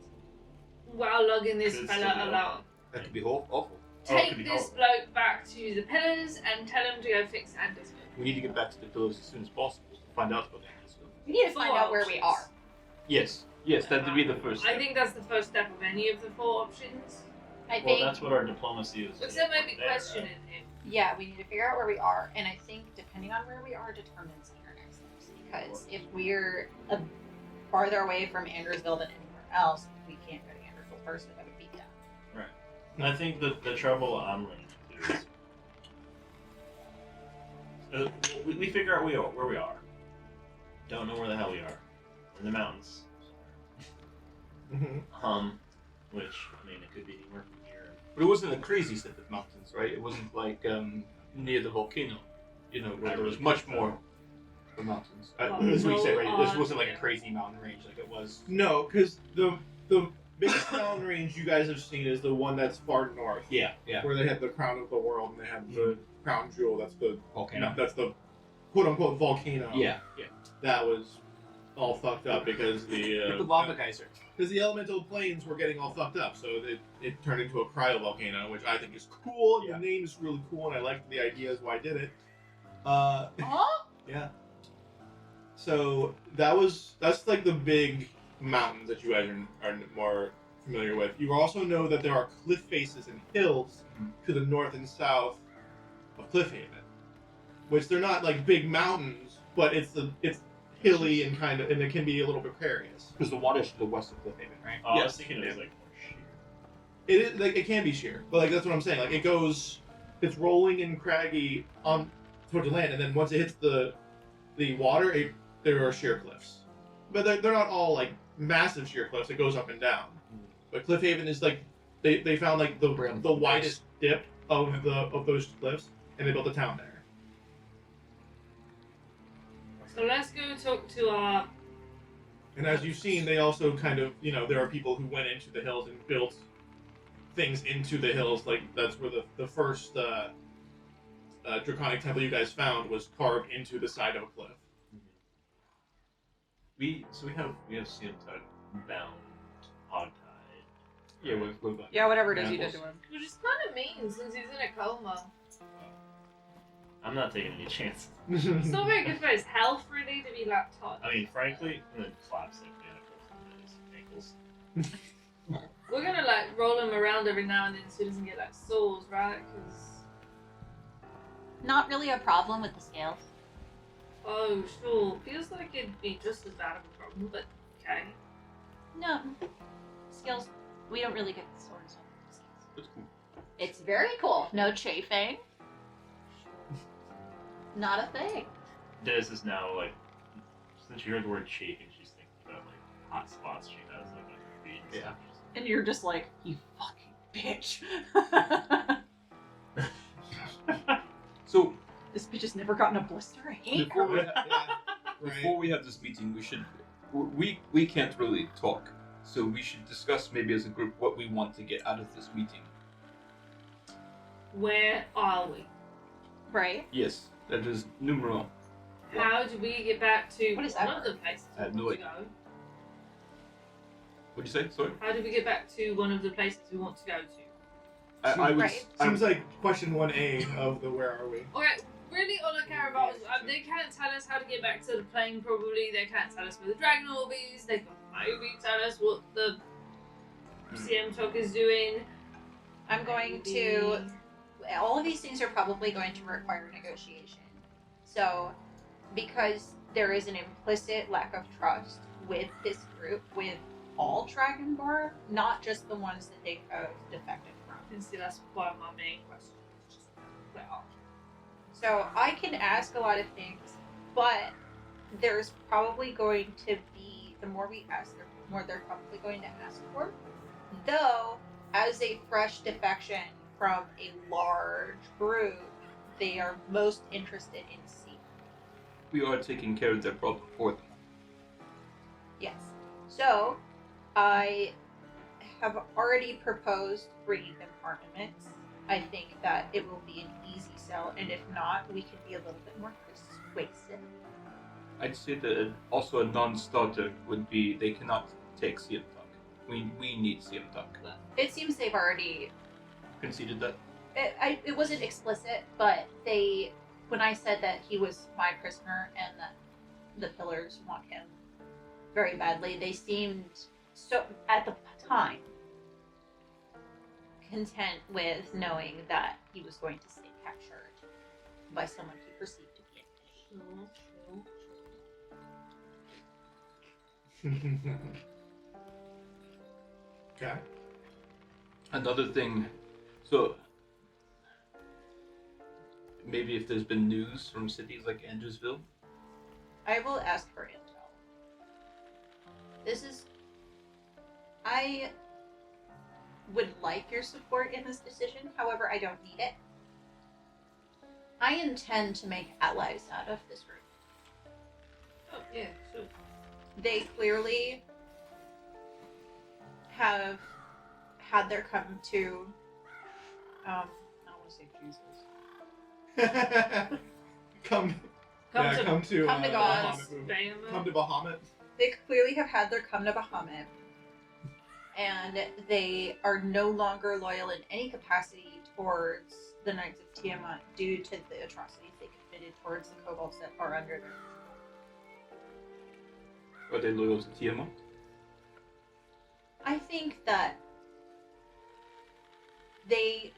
while lugging this Could fella still be along. That could be awful. Oh, it Take could be this horrible. bloke back to the pillars and tell him to go fix Andersville. We need to get back to the pillars as soon as possible to find out about Andersville. We need to Four find out where we options. are. Yes, that would be the first I step. think that's the first step of any of the four options. I Well, think, that's what our diplomacy is. Except maybe there, questioning him. yeah, we need to figure out where we are, and I think depending on where we are determines our next steps. Because if we're farther away from Andersville than anywhere else, we can't go to Andersville first without a beat down. And I think that the trouble I'm running into is we figure out where we are. Don't know where the hell we are. We're in the mountains. Mhm. Which I mean, it could be anywhere from here. But it wasn't a crazy set of mountains, right? It wasn't like near the volcano, where there was much more of mountains. That's what you said, right? This wasn't like a crazy mountain range like it was. No, because the biggest mountain range you guys have seen is the one that's far north. Yeah. Where they had the crown of the world and they had the crown jewel. That's the Volcano. That's the quote unquote volcano. Yeah. That was all fucked up because The lava geyser. because the elemental planes were getting all fucked up, so it turned into a cryovolcano, which I think is cool. Yeah. The name is really cool, and I like the ideas why I did it. Huh? Yeah. So that's like the big mountains that you guys are more familiar with. You also know that there are cliff faces and hills to the north and south of Cliffhaven, which they're not like big mountains, but it's hilly and and it can be a little precarious. Because the water's to the west of Cliffhaven, right? Oh, I was Yes. thinking it was like more sheer. It is like it can be sheer, but like that's what I'm saying. Like it's rolling and craggy on towards the land, and then once it hits the water, there are sheer cliffs. But they're not all like massive sheer cliffs. It goes up and down. But Cliffhaven is like they found like the widest dip of those cliffs, and they built a town there. So let's go talk to our. And as you've seen, they also kind of there are people who went into the hills and built things into the hills. Like that's where the first draconic temple you guys found was carved into the side of a cliff. We have Sientug bound, hogtied. Yeah, with Yeah, whatever it is you did to him. Which is kind of mean since he's in a coma. I'm not taking any chances. It's not very good for his health, really, to be like tight. I mean, frankly, I'm gonna collapse like manacles on his ankles. We're gonna like roll him around every now and then so he doesn't get like sores, right? Because Not really a problem with the scales. oh sure, feels like it'd be just as bad of a problem, but okay. No. Scales, we don't really get the sores on the scales. That's cool. It's very cool. No chafing. Not a thing. Des is now like, since you heard the word chafing, she's thinking about like hot spots she has like on her feet. And Yeah. stuff. And you're just like, you fucking bitch. So This bitch has never gotten a blister. I hate before her. we, before we have this meeting, we can't really talk. So we should discuss maybe as a group what we want to get out of this meeting. Where are we? Right? Yes, that is numero. How do we get back to What is one that of the places I have we no want to go? What'd you say? Sorry. How do we get back to one of the places we want to go to? I would. Right. Seems like question 1A of the where are we? Okay, really all I care about is they can't tell us how to get back to the plane, probably. They can't tell us where the dragon will be. They can maybe tell us what the CM Talk is doing. I'm going to. All of these things are probably going to require negotiation. So, because there is an implicit lack of trust with this group, with all Dragonborn, not just the ones that they have defected from. And see, that's one of my main questions. Just well. So I can ask a lot of things, but there's probably going to be, the more we ask, the more they're probably going to ask for. Though, as a fresh defection from a large group, they are most interested in seeing. We are taking care of their problem for them. Yes. So, I have already proposed bringing them armaments. I think that it will be an easy sell, and if not, we can be a little bit more persuasive. I'd say that also a non-starter would be they cannot take CM Talk. We need CM Talk. It seems they've already. Conceded that. It wasn't explicit, but they. When I said that he was my prisoner and that the pillars want him very badly, they seemed so at the time content with knowing that he was going to stay captured by someone he perceived to be an enemy. Okay. Another thing, so maybe if there's been news from cities like Andersville. I will ask for intel. I would like your support in this decision, however, I don't need it. I intend to make allies out of this group. Oh, yeah, sure. They clearly have had their come to, I don't want to say Jesus. Come Come to come to Bahamut God. movement. Bama. Come to Bahamut. They clearly have had their come to Bahamut, and they are no longer loyal in any capacity towards the Knights of Tiamat due to the atrocities they committed towards the kobolds that are under them. Are they loyal to Tiamat? I think that they.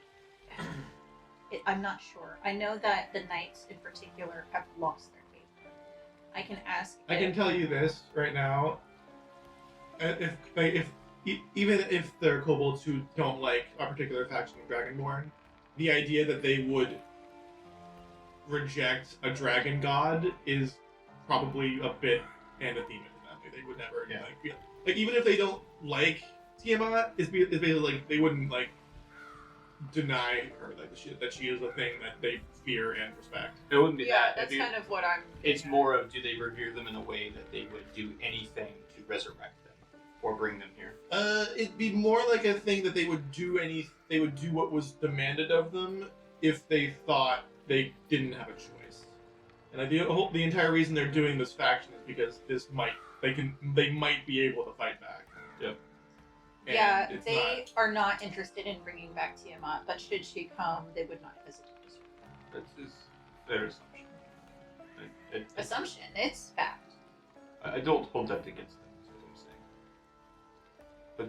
I'm not sure. I know that the Knights in particular have lost their faith. I can ask. I can tell you this right now. Even if they're kobolds who don't like a particular faction of Dragonborn, the idea that they would reject a dragon god is probably a bit anathema to them. They would never like even if they don't like Tiamat, it's basically like they wouldn't like deny her like that she is a thing that they fear and respect. It wouldn't be Yeah, that. that's It'd be- kind of what I'm. It's more of do they revere them in a way that they would do anything to resurrect them or bring them here? It'd be more like a thing that they would do what was demanded of them if they thought they didn't have a choice. And the entire reason they're doing this faction is because they might be able to fight back. Yep. And Yeah, it's they are not interested in bringing back Tiamat, but should she come, they would not hesitate. That's his fair assumption. Assumption, it's fact. I don't hold that against them, is what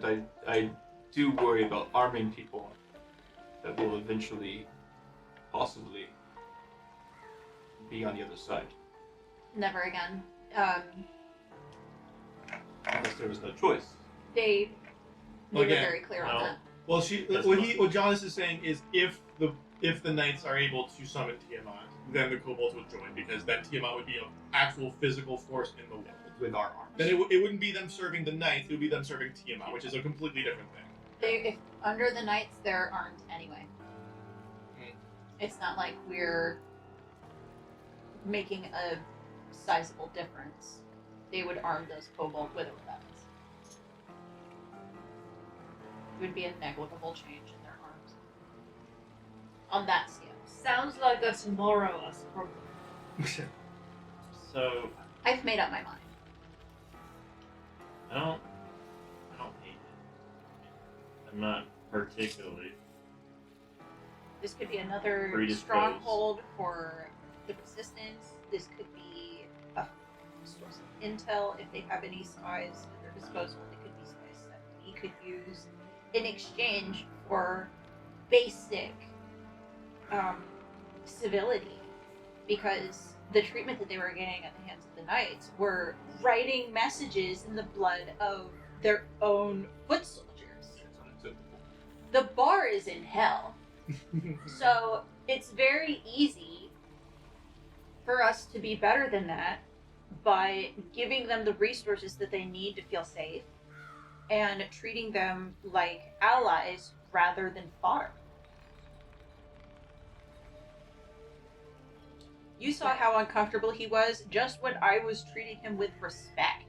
I'm saying. But I do worry about arming people that will eventually, possibly, be on the other side. Never again. Unless there was no choice. They Well, were again, very clear on that. Well, That's what Jonas is saying is if the knights are able to summon Tiamat, then the kobolds would join because then Tiamat would be an actual physical force in the world. With our arms. Then it wouldn't be them serving the knights; it would be them serving Tiamat, which is a completely different thing. If under the Knights, they're armed anyway. Hmm. It's not like we're making a sizable difference. They would arm those kobold with or without us. It would be a negligible change in their arms. On that scale. Sounds like a tomorrow us problem. So I've made up my mind. I don't hate it. I'm not particularly This could be another Predisposed. stronghold for the resistance. This could be a source of intel if they have any spies at their disposal. They could be spies that we could use in exchange for basic civility, because the treatment that they were getting at the hands of the knights were writing messages in the blood of their own foot soldiers. It's unacceptable. The bar is in hell. So it's very easy for us to be better than that by giving them the resources that they need to feel safe and treating them like allies rather than fodder. You saw how uncomfortable he was just when I was treating him with respect.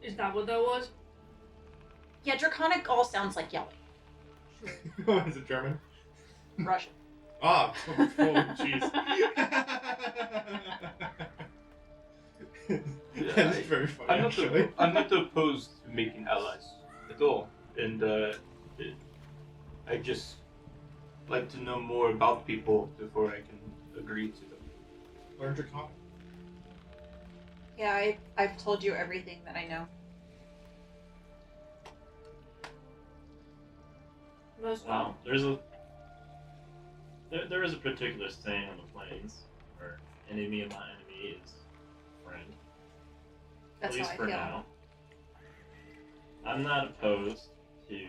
Is that what that was? Yeah, Draconic all sounds like yelling. Is it German? Russian. Ah, oh, jeez. That's very funny, actually. I'm not opposed to making allies at all, and I just like to know more about people before I can agree to them. Learn Draconic. Yeah, I've told you everything that I know. Most Wow, there is a particular saying on the plains where enemy of my enemy is friend. That's At least how I for feel. now. I'm not opposed to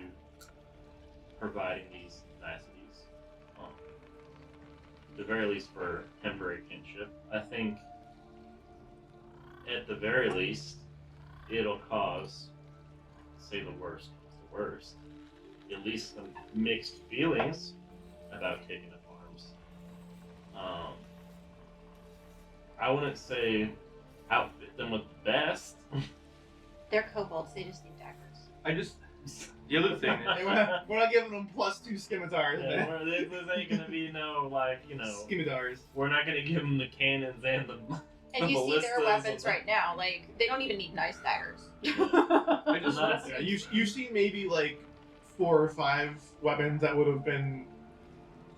providing these niceties. At the very least for temporary kinship. I think at the very least it'll cause, say the worst, at least some mixed feelings about taking up arms. I wouldn't say outfit them with the best. They're kobolds, they just need daggers. The other thing is, Hey, we're not giving them +2 scimitars, Yeah, man. this ain't gonna be no, like, Scimitars. we're not gonna give them the cannons and the And you see their ballistas weapons and- right now, like, they don't even need nice daggers. I just Not- Yeah, you see maybe like 4 or 5 weapons that would have been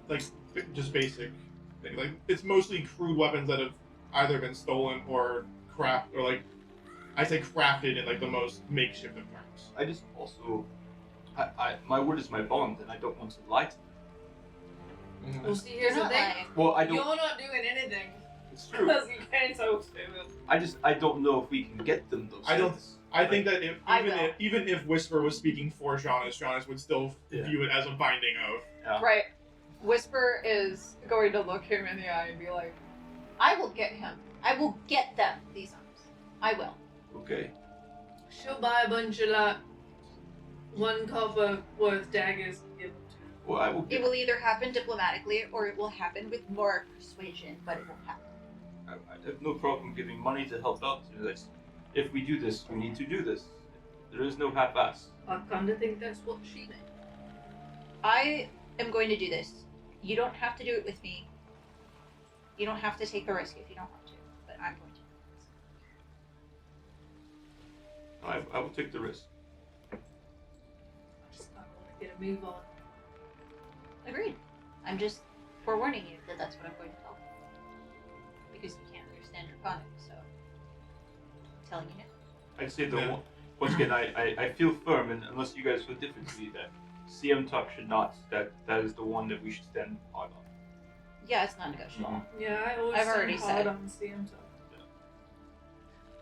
like just basic things. Like it's mostly crude weapons that have either been stolen or I say crafted in like the most makeshift of terms. I just also, my word is my bond, and I don't want to lie to them. Well, see, here's You're the not thing. lying. Well, I You're don't. not doing anything It's true. because you can't host it. I don't know if we can get them those. I don't- things. I think that I will. even if Whisper was speaking for Jonas would still Yeah. view it as a binding oath. Right. Whisper is going to look him in the eye and be like, I will get him. I will get them these arms. I will. Okay. She'll buy a bunch of like 1 copper worth daggers and give them to her. Well, I will It get. will either happen diplomatically or it will happen with more persuasion, but it will happen. I have no problem giving money to help out. If we do this, we need to do this. There is no half-ass. I kind of think that's what she meant. I am going to do this. You don't have to do it with me. You don't have to take the risk if you don't want to, but I'm going to. I will take the risk. I just kind of want to get a move on. Agreed. I'm just forewarning you that that's what I'm going to tell you. Because you can't understand Draconic, so I'm telling you now. I'd say though, Yeah. once again, I feel firm, and unless you guys feel differently, that CM Talk should not. That is the one that we should stand hard on. Yeah, it's not negotiable. Yeah, I always I've already stand hard said. on CM Talk.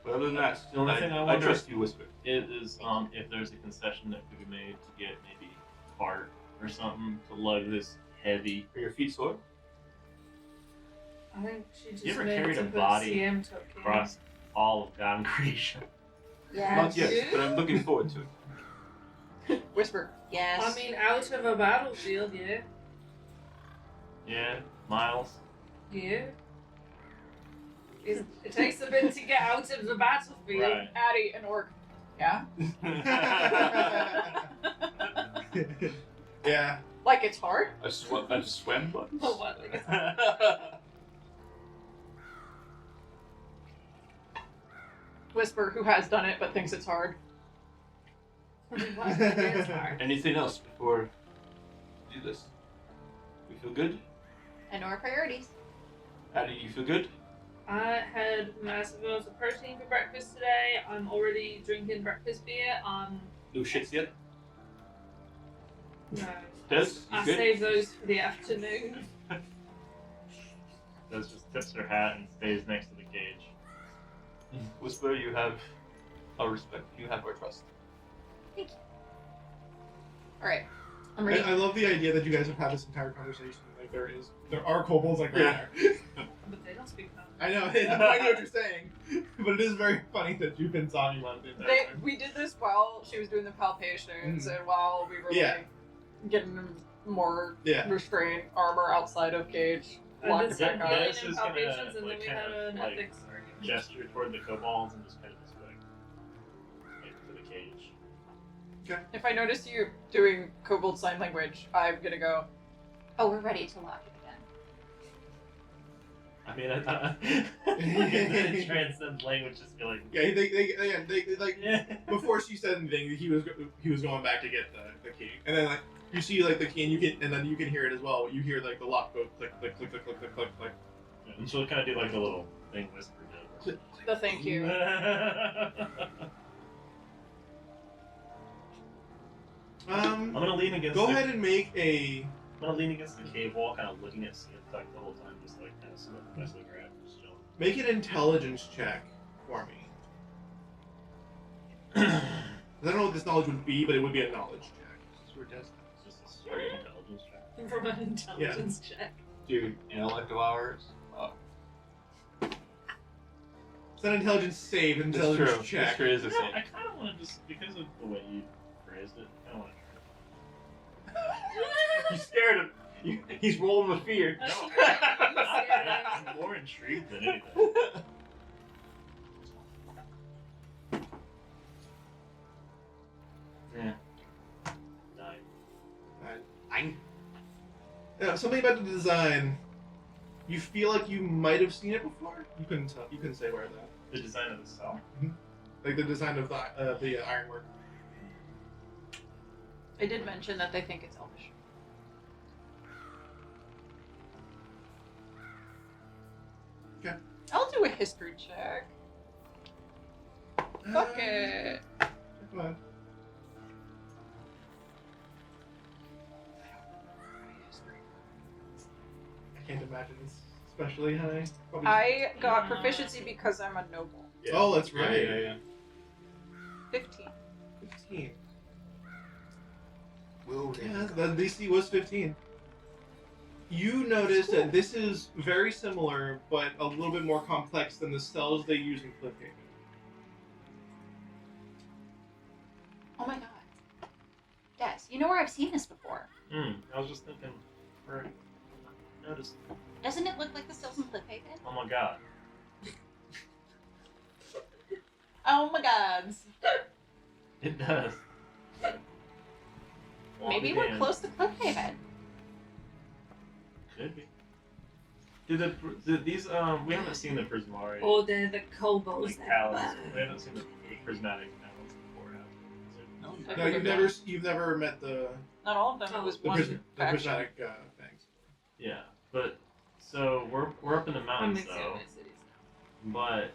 But other than that, The only thing I I wonder- trust you, Whisper. It is if there's a concession that could be made to get maybe a cart or something to lug this heavy. Are your feet sore? I think she just You ever meant carried to a put body CM Talk in. across all of God creation? Yes. Not yet, you? but I'm looking forward to it. Whisper. Yes. I mean, out of a battlefield, yeah. Yeah, Miles. Yeah. It takes a bit to get out of the battlefield. Right. Addie, an orc. Yeah? Yeah. Like it's hard? A swim button. Oh, what? Whisper, who has done it but thinks it's hard. What? It is hard. Anything else before we do this? You feel good? I know our priorities. Addie, you feel good? I had massive amounts of protein for breakfast today. I'm already drinking breakfast beer. No shits yet? No. Des, you I good? save those for the afternoon. Des just tips her hat and stays next to the cage. Whisper, you have our respect. You have our trust. Alright. I'm ready. I love the idea that you guys have had this entire conversation. Like there are kobolds like right there. But they don't speak about I know. I know what you're saying, but it is very funny that you've been talking about it the entire time. We did this while she was doing the palpations Mhm. and while we were Yeah. like getting more Yeah. restraint armor outside of cage. I Locked did it some back healing up. This and is gonna, palpations, and then like, we kind had of, an like, ethics argument. Gesture toward the kobolds and just kind of just like to the cage. If I notice you doing kobold sign language, I'm gonna go, Oh, we're ready to lock it again. I mean, I thought it transcends language. Just be like, Yeah, they like yeah. before she said anything, he was going back to get the key, and then like you see like the key, and then you can hear it as well. You hear like the lock go click click click click click click click click. And she'll kind of do like a little thing whispered. the thank you. I'm gonna lean against. Go the, ahead and make a. I'm gonna lean against the cave wall, kind of looking at Skintuck the whole time, just like kind of messing around, just chilling. Make an intelligence check for me. I don't know what this knowledge would be, but it would be a knowledge check. This is where Des- It's just a straight intelligence check. From an intelligence check. Dude, intellectual hours. It's not an intelligence save, an It's intelligence true. It's check. true. Is a I thing. kind of want to just because of the way you phrased it. I don't want You scared him. He's rolling with fear. to. No, Yeah. I'm more intrigued than anything. Yeah. 9. Yeah, something about the design. You feel like you might have seen it before. You couldn't tell. You couldn't say where that. The design of the cell. Like the design of the ironwork. I did mention that they think it's elvish. Okay. I'll do a history check. Fuck it. Come on. I can't imagine it's especially high. Probably- I got proficiency because I'm a noble. Oh, that's right. Yeah. 15. 15. Yeah, the DC was 15. You notice that this is very similar, but a little bit more complex than the cells they use in Cliffhaven. Oh my god. Des, you know where I've seen this before? I was just thinking, where noticed. Doesn't it look like the cells in Cliffhaven? Oh my god. Oh my gods. It does. Well, Maybe I'll be we're damned. close to Cliffhaven. Could be. Do these we haven't seen the Prismari Or they're the kobolds like that talons. burn. We haven't seen the prismatic talons before, have we? I You've never met the Not all of them. It was the, one the faction. prismatic fangs. Yeah, but so we're up in the I'm mountains mixing though, my cities now. but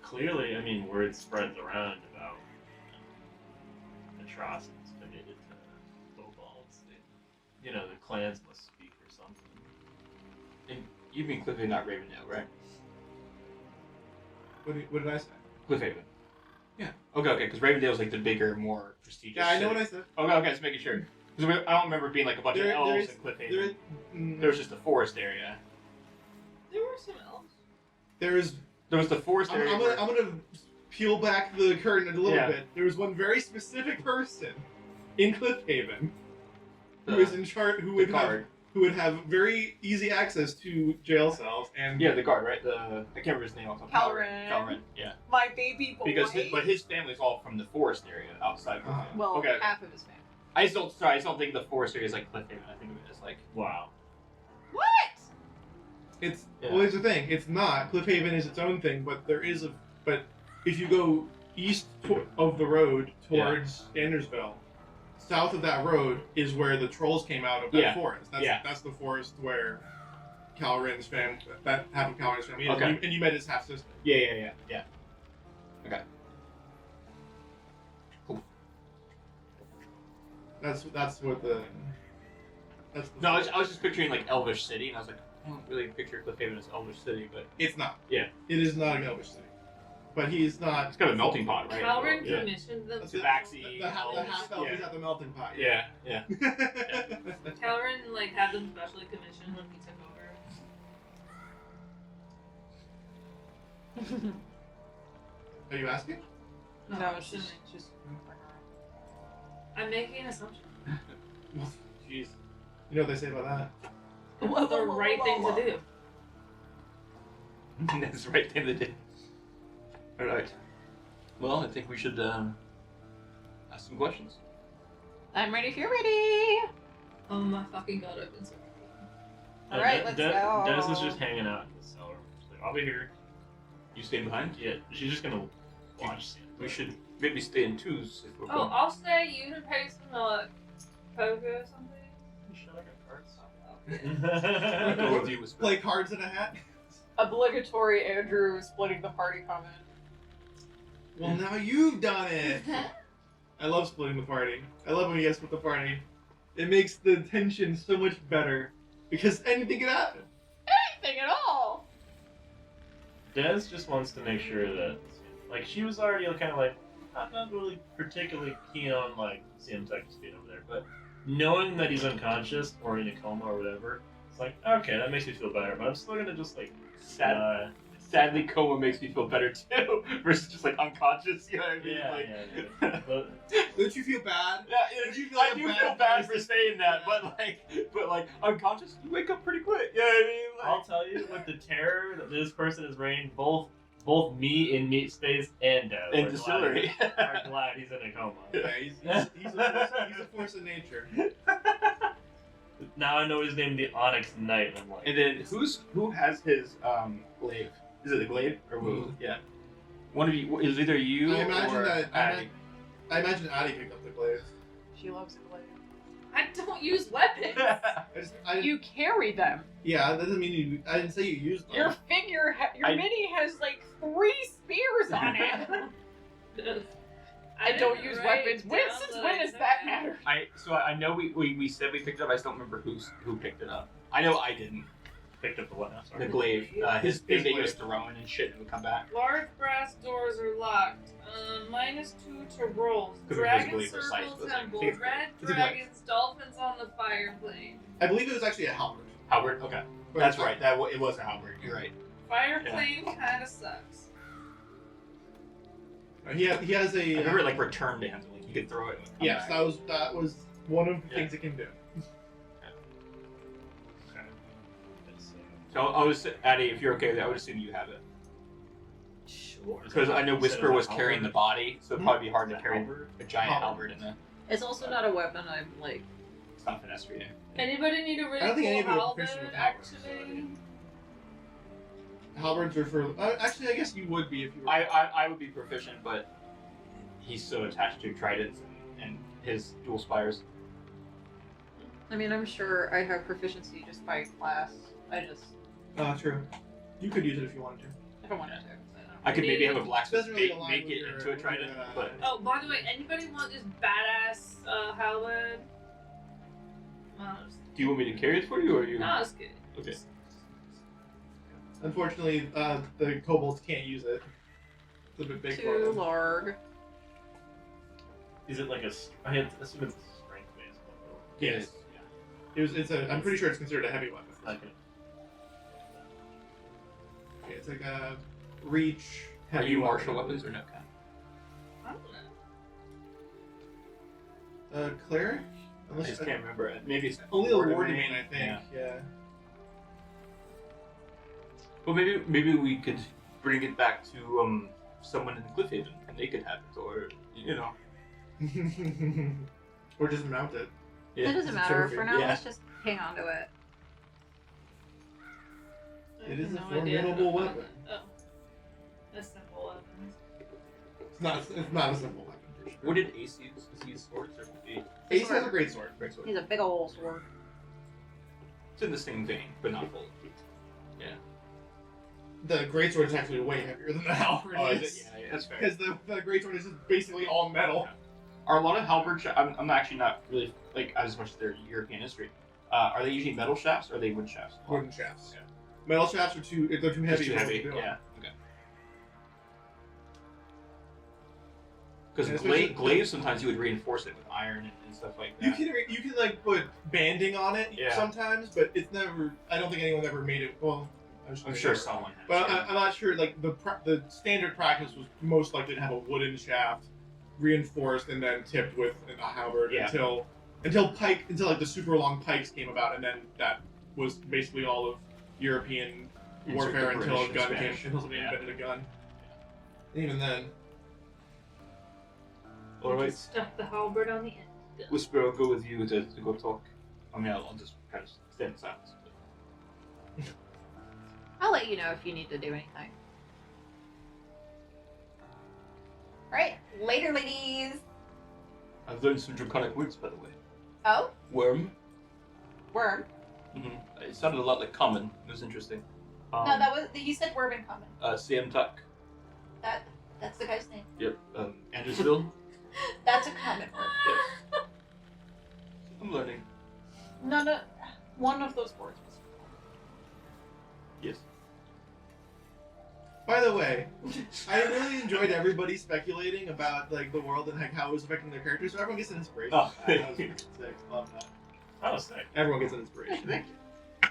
clearly, I mean, word spreads around about atrocities committed to kobolds. You know, the clans must speak or something. And you mean Cliffhaven, not Ravendale, right? What did I say? Cliffhaven. Yeah. Okay, because Ravendale's like the bigger, more prestigious. Yeah, I know city. what I said. Okay, just making sure. Because I don't remember being like a bunch of There elves is- in Cliffhaven. There, There was just the forest area. There were some elves. there is. There was the forest I'm area. gonna peel back the curtain a little Yeah. bit. There was one very specific person in Cliffhaven who The- is in charge, the guard. who would have very easy access to jail cells and Yeah, the guard, right? I can't remember his name. Calren. Calren, yeah. My baby boy. Because his family's all from the forest area outside. Uh-huh. Cliffhaven. well, okay. half of his family. I just don't think the forest area is like Cliffhaven. I think of it as like Wow. What? it's Yeah. well, here's the thing. It's not Cliffhaven is its own thing, but but if you go east of the road towards Andersville, south of that road is where the trolls came out of that Yeah. forest. That's the forest where Calrin's family, that half of Calrin's family is. Okay. And you met his half sister. Yeah. Okay. That's what the. That's the No, I was just picturing like Elvish City, and I was like, I don't really picture Cliffhaven as Elvish City, but It's not. Yeah. It is not an Elvish city, but he's not. it's kind of a melting pot, right? Calvin Yeah. commissioned them. That's The it. Baxi, The half elf is yeah. at the melting pot. Yeah. Calvin like had them specially commissioned when he took over. Are you asking? No, it's just. I'm making an assumption. Jeez. You know what they say about that? It's the right thing to do. That's the right thing to do. Alright. Well, I think we should ask some questions. I'm ready if you're ready. Oh my fucking god, I've been so All right, let's go. Des is just hanging out in the cellar. She's like, I'll be here. You staying behind? Yeah, she's just gonna watch. We should maybe stay in twos if we're Oh, going. I'll stay. You can pay some poker or something. Shut up, cards. Go with you, Whisper. Play cards in a hat? Obligatory Andrew splitting the party comment. Well, now you've done it. I love splitting the party. I love when you guys split the party. It makes the tension so much better because anything can happen. Anything at all. Des just wants to make sure that, like, she was already kind of like, I'm not really particularly keen on like seeing him just being over there, but knowing that he's unconscious or in a coma or whatever, it's like, okay, that makes me feel better. But I'm still gonna just like, Sadly, coma makes me feel better too, versus just like unconscious. You know what I mean? yeah, Like, yeah. But, Don't you feel bad? Yeah, you feel I like do bad feel bad for person? saying that, Yeah. but like unconscious, you wake up pretty quick. You know what I mean? I'll tell you, with the terror that this person is reigning, both me in meat space and Des In are distillery. are glad he's in a coma. Yeah, he's a force of nature. Now I know he's named the Onyx Knight. And I'm like, And then who has his glaive? Is it the glaive or who? Yeah. One of you is either you I imagine or that- Addy. I imagine Addie picked up the glaive. She loves a glaive. I don't use weapons. You carry them. Yeah, that doesn't mean you. I didn't say you used them. Your figure, your mini has like 3 spears on it. I don't didn't use write weapons. down Since that when I does took that it. matter? I know we said we picked it up. I just don't remember who picked it up. I know I didn't. picked up the what now? Sorry. The glaive, his thing His that he was glaive. throwing and shit and would come back. Large brass doors are locked. -2 to rolls. Could've been his Dragon glaive for size, circle but it's like- temple. it's Red a glaive. dragons. Dolphins on the fire plane. I believe it was actually a halberd. Howard. Okay, But that's right. It was a halberd. You're right. Fire Yeah. plane kind of sucks. He has a. I remember it like returned to him. So, like you could throw it. And it would come Yes, back. that was one of the Yeah. things it can do. So I was Addy, if you're okay with that, I would assume you have it. Sure. Because I know Whisper was carrying the body, so it'd probably be hard to The carry halberd? a giant Halberd. halberd in there. It's also not a weapon. I'm like. It's not finesse for you. Anybody need a really I don't think cool anybody are halberd, proficient with halberds, so actually? Halberds are for. Actually, I guess you would be if you were. I would be proficient, but he's so attached to tridents and his dual spires. I mean, I'm sure I have proficiency just by class. I just. True. You could use it if you wanted to. I don't want to. I could maybe have a It blacksmith doesn't really make, align make with it your- into a trident, with your, but Oh, by the way, anybody want this badass halberd? do you want me to carry it for you, or you? No, it's good. Okay. Unfortunately, the kobolds can't use it. It's a bit big for Too them. large. Is it like a? I had to assume it's a strength based one. Yes. It's a. I'm pretty sure it's considered a heavy weapon. Okay. Okay, it's like a reach. Are heavy you martial weapon. weapons or no? Kind? I don't know. Cleric. I Unless just can't remember it. Maybe it's only a Lord war of domain, Maine. I think. Yeah. Well, maybe we could bring it back to someone in Cliffhaven, and they could have it, or you know. Or just mount it. Yeah. It doesn't it's a matter. trophy. For now, Yeah. let's just hang on to it. I It is have a no idea how to formidable find weapon. it. Oh. A simple weapon. It's not a simple weapon for What did Ace use? Does he use swords or Ace has a great sword. Great sword. He's a big old sword. It's in the same vein, but not full. The great sword is actually way heavier than the halberd. Oh, is it? Yeah, that's fair. Because the great sword is just basically all metal. Are a lot of halberd I'm actually not really like as much as their European history. Are they usually metal shafts or are they wood shafts? Wooden shafts. Yeah. Metal shafts are too heavy. Just too for heavy. what to do. Yeah. Okay. Because And especially- glaze sometimes you would reinforce it with iron and stuff like that. You can like put banding on it Yeah. sometimes, but it's never. I don't think anyone ever made it. Well, I'm sure someone has. But yeah. I'm not sure. Like the standard practice was most likely to have a wooden shaft, reinforced and then tipped with a halberd Yeah. until like the super long pikes came about, and then that was basically all of European Insert warfare the until a British gun and came. Spanish. Until somebody Yeah. invented a gun. Even then. Alright. Just stuff the halberd on the end. Whisper, I'll go with you to go talk. I mean, I'll just kind of stand in silence. I'll let you know if you need to do anything. Alright, later, ladies. I've learned some draconic words, by the way. Oh, Worm. Worm. It sounded a lot like common. It was interesting. no, that was you said worm in common. CM Tuck. That's the guy's name. Yep. Andersville. That's a common word. Yes. I'm learning. No, one of those words was. Yes. By the way, I really enjoyed everybody speculating about like the world and like how it was affecting their characters. So everyone gets an inspiration. Oh. That was sick. Love that. That was sick. Everyone gets an inspiration. Thank you.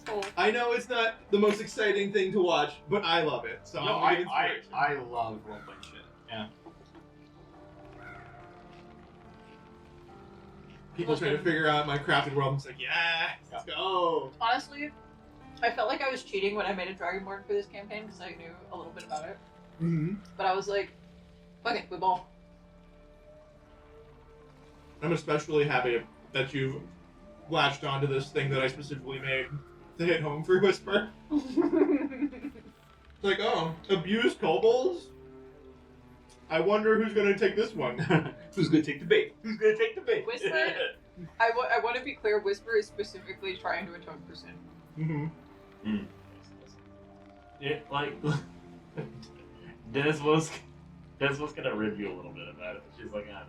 Cool. I know it's not the most exciting thing to watch, but I love it. So No, I'm gonna get inspiration. I love role-playing shit. Yeah. People trying to figure out my crafted world. I'm just like, yeah, let's go. Honestly, I felt like I was cheating when I made a Dragonborn for this campaign because I knew a little bit about it. Mm-hmm. But I was like, fuck it, we ball. I'm especially happy that you've latched onto this thing that I specifically made to hit home for Whisper. It's like, oh, abuse kobolds? I wonder who's going to take this one. Who's gonna take the bait? Who's gonna take the bait? Whisper? I want to be clear, Whisper is specifically trying to atone for sin. Mm-hmm. Yeah, like Des was gonna rib you a little bit about it. She's like, I don't know.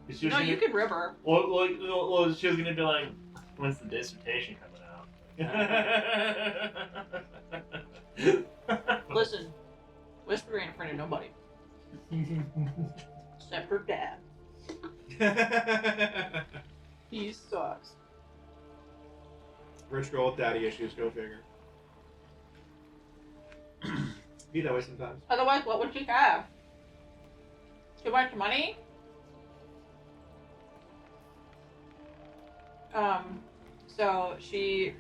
She was No, gonna, you can rib her. well, she was gonna be like, when's the dissertation coming out? Listen, Whisper ain't afraid of nobody. Except her dad. He sucks. Rich girl with daddy issues, go figure. Be that way sometimes. Otherwise, what would she have? Too much money? So she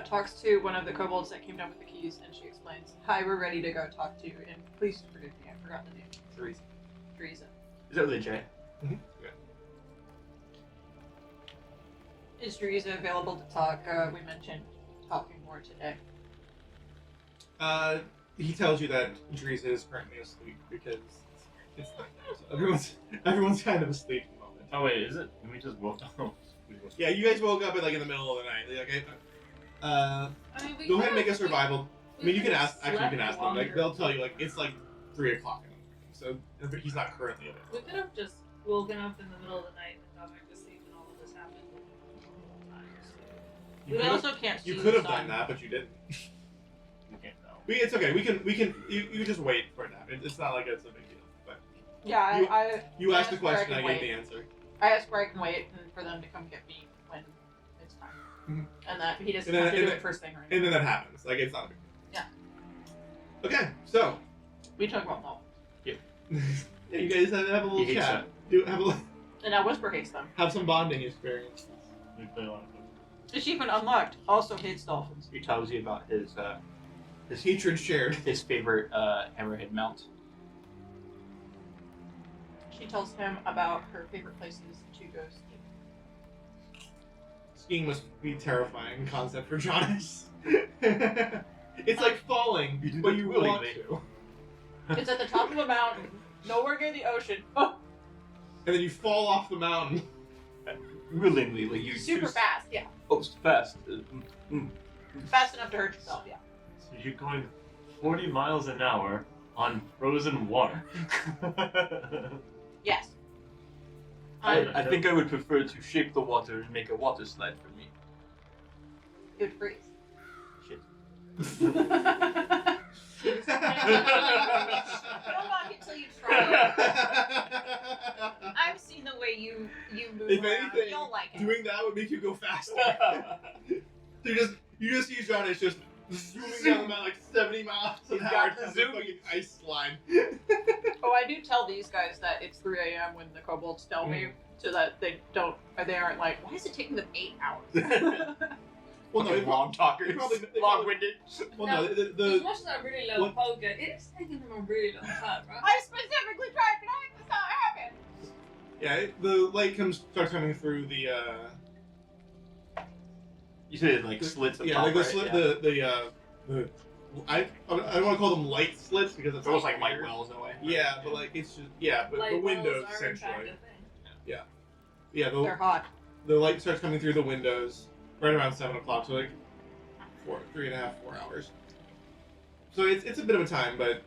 talks to one of the kobolds that came down with the keys, and she explains, "Hi, we're ready to go talk to you, and please forgive me, I forgot the name." Teresa. Teresa. Is that with a J? Is Teresa available to talk? We mentioned talking more today. He tells you that Teresa is currently asleep because it's night now, so everyone's kind of asleep at the moment. Oh wait, is it? We just woke up. Yeah, you guys woke up at like in the middle of the night. Like, I mean, we go ahead and could've make a survival. I mean, you can ask. Actually, you can slept ask them. Like, longer. they'll tell you. Like, it's like 3 o'clock in the morning. So he's not currently available. We could have just woken up in the middle of the night and gone back to sleep, and all of this happened. You We could've- also can't see You the could have sun. done that, but you didn't. You can't tell. It's okay. We can. You just wait for it now. It's not like it's a big deal. But Yeah, you I asked the asked where I question, I can gave wait. the answer. I asked where I can wait and for them to come get me when it's time. Mhm. And that he doesn't And then- have to do and it first thing or And anything. then that happens. Like, it's not a big deal. Yeah. Okay, so We talk about law. yeah, you guys have a little He hates chat. Have And now Whisper hates them. some bonding experience. We play a lot of Achievement unlocked. Also hates dolphins. He tells you about his Hatred shared. his favorite hammerhead mount. She tells him about her favorite places to go ski. Skiing must be a terrifying concept for Jonas. It's like falling, You do but that you want willingly. to. It's at the top of a mountain, nowhere near the ocean. Oh, And then you fall off the mountain. Willingly, like you super choose- fast, yeah. Oh, it's fast. Fast enough to hurt yourself, yeah. So you're going 40 miles an hour on frozen water. Yes. I think I would prefer to shape the water and make a water slide for me. It would freeze. Shit. Don't knock it till you try it. I've seen the way you move If around. anything, You'll like it. doing that would make you go faster. you just see John is just zooming down the mountain like 70 miles an He's hour got the down the zoom. fucking ice slide. Oh, I do tell these guys that it's 3 a.m. when the kobolds tell me, so that they aren't like, why is it taking them 8 hours? Well, no, long talkers, they probably- long-winded. well, no, the As much as I really love what- poker, it is taking them a really long time, right? I specifically tried, but I that's not happen. yeah, the light starts coming through the You said like slits. Up yeah, top, like the right? slit, Yeah. the I don't want to call them light slits because it's It's almost not like light weird. wells in a way. Yeah, but like it's just but Light the bulbs windows are in fact essentially. a thing. Yeah, They're hot. the light starts coming through the windows right around 7 o'clock, so like 3.5, 4 hours. So it's a bit of a time, but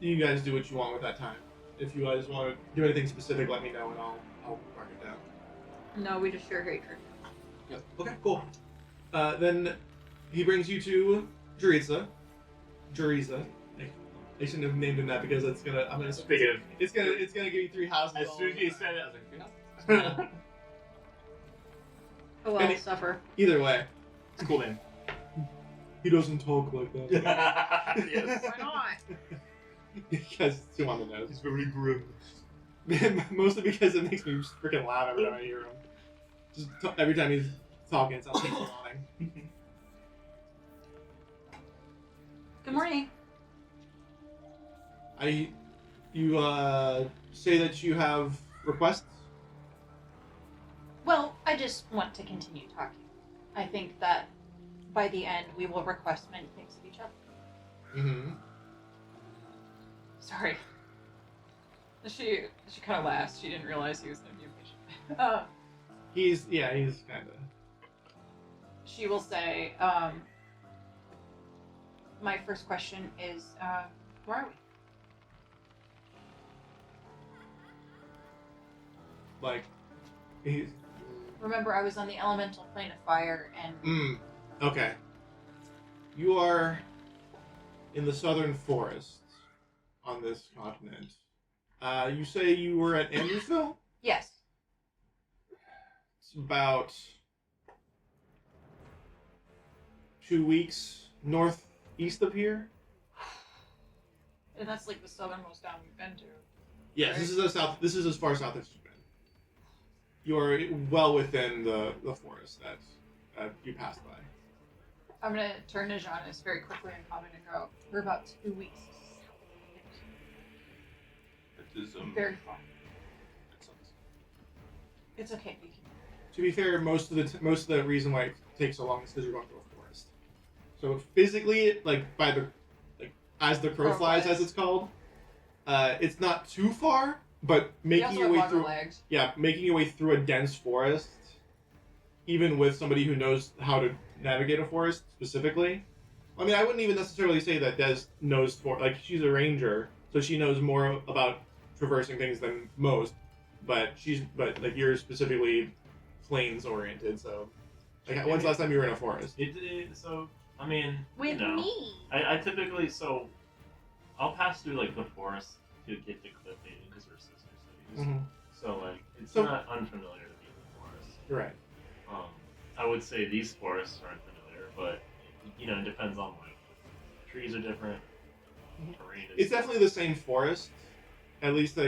you guys do what you want with that time. If you guys want to do anything specific, let me know and I'll mark it down. No, we just share hatred. Yep. Okay, cool. Then he brings you to Juriza. I shouldn't have named him that because I'm gonna Speaking of, it's gonna give you 3 houses. as all soon as over. you said it, I was like, yeah. Oh well, Any- suffer. Either way, It's a cool name. he doesn't talk like that. Yes. Why not? Because it's too on the nose. He's very grim. Mostly because it makes me freaking laugh every time I hear him. Just every time he's talking, it sounds like he's yawning. Good morning. You say that you have requests? Well, I just want to continue talking. I think that by the end we will request many things of each other. Mm-hmm. Sorry. She kind of laughs. She didn't realize he was going to be impatient. He's kind of. She will say, my first question is, where are we? Like, he's. Remember, I was on the elemental plane of fire, and Okay. You are in the southern forests on this continent. You say you were at Andersville? yes, It's about 2 weeks northeast of here. and that's like the southernmost town we've been to. Yes, this is as far south as you've been. You are well within the forest that you passed by. I'm gonna turn to Jonas very quickly and comment and go, we're about 2 weeks. That is Very far. that sucks. It's okay, we can. To be fair, most of the reason why it takes so long is because you're going through a forest. So physically, as the crow Crow flies, flies. as it's called, it's not too far, but making your way through legs. making your way through a dense forest, even with somebody who knows how to navigate a forest specifically. I mean, I wouldn't even necessarily say that Des knows she's a ranger, so she knows more about traversing things than most. But you're specifically plains oriented, so when's the last time you were in a forest? So I mean, With you know, me. I typically I'll pass through like the forest to get to Ghelfi because we're sister cities. Mm-hmm. So like it's So- not unfamiliar to be in the forest. Right. I would say these forests aren't familiar, but you know, it depends on trees are different. Terrain is It's definitely the same forest, at least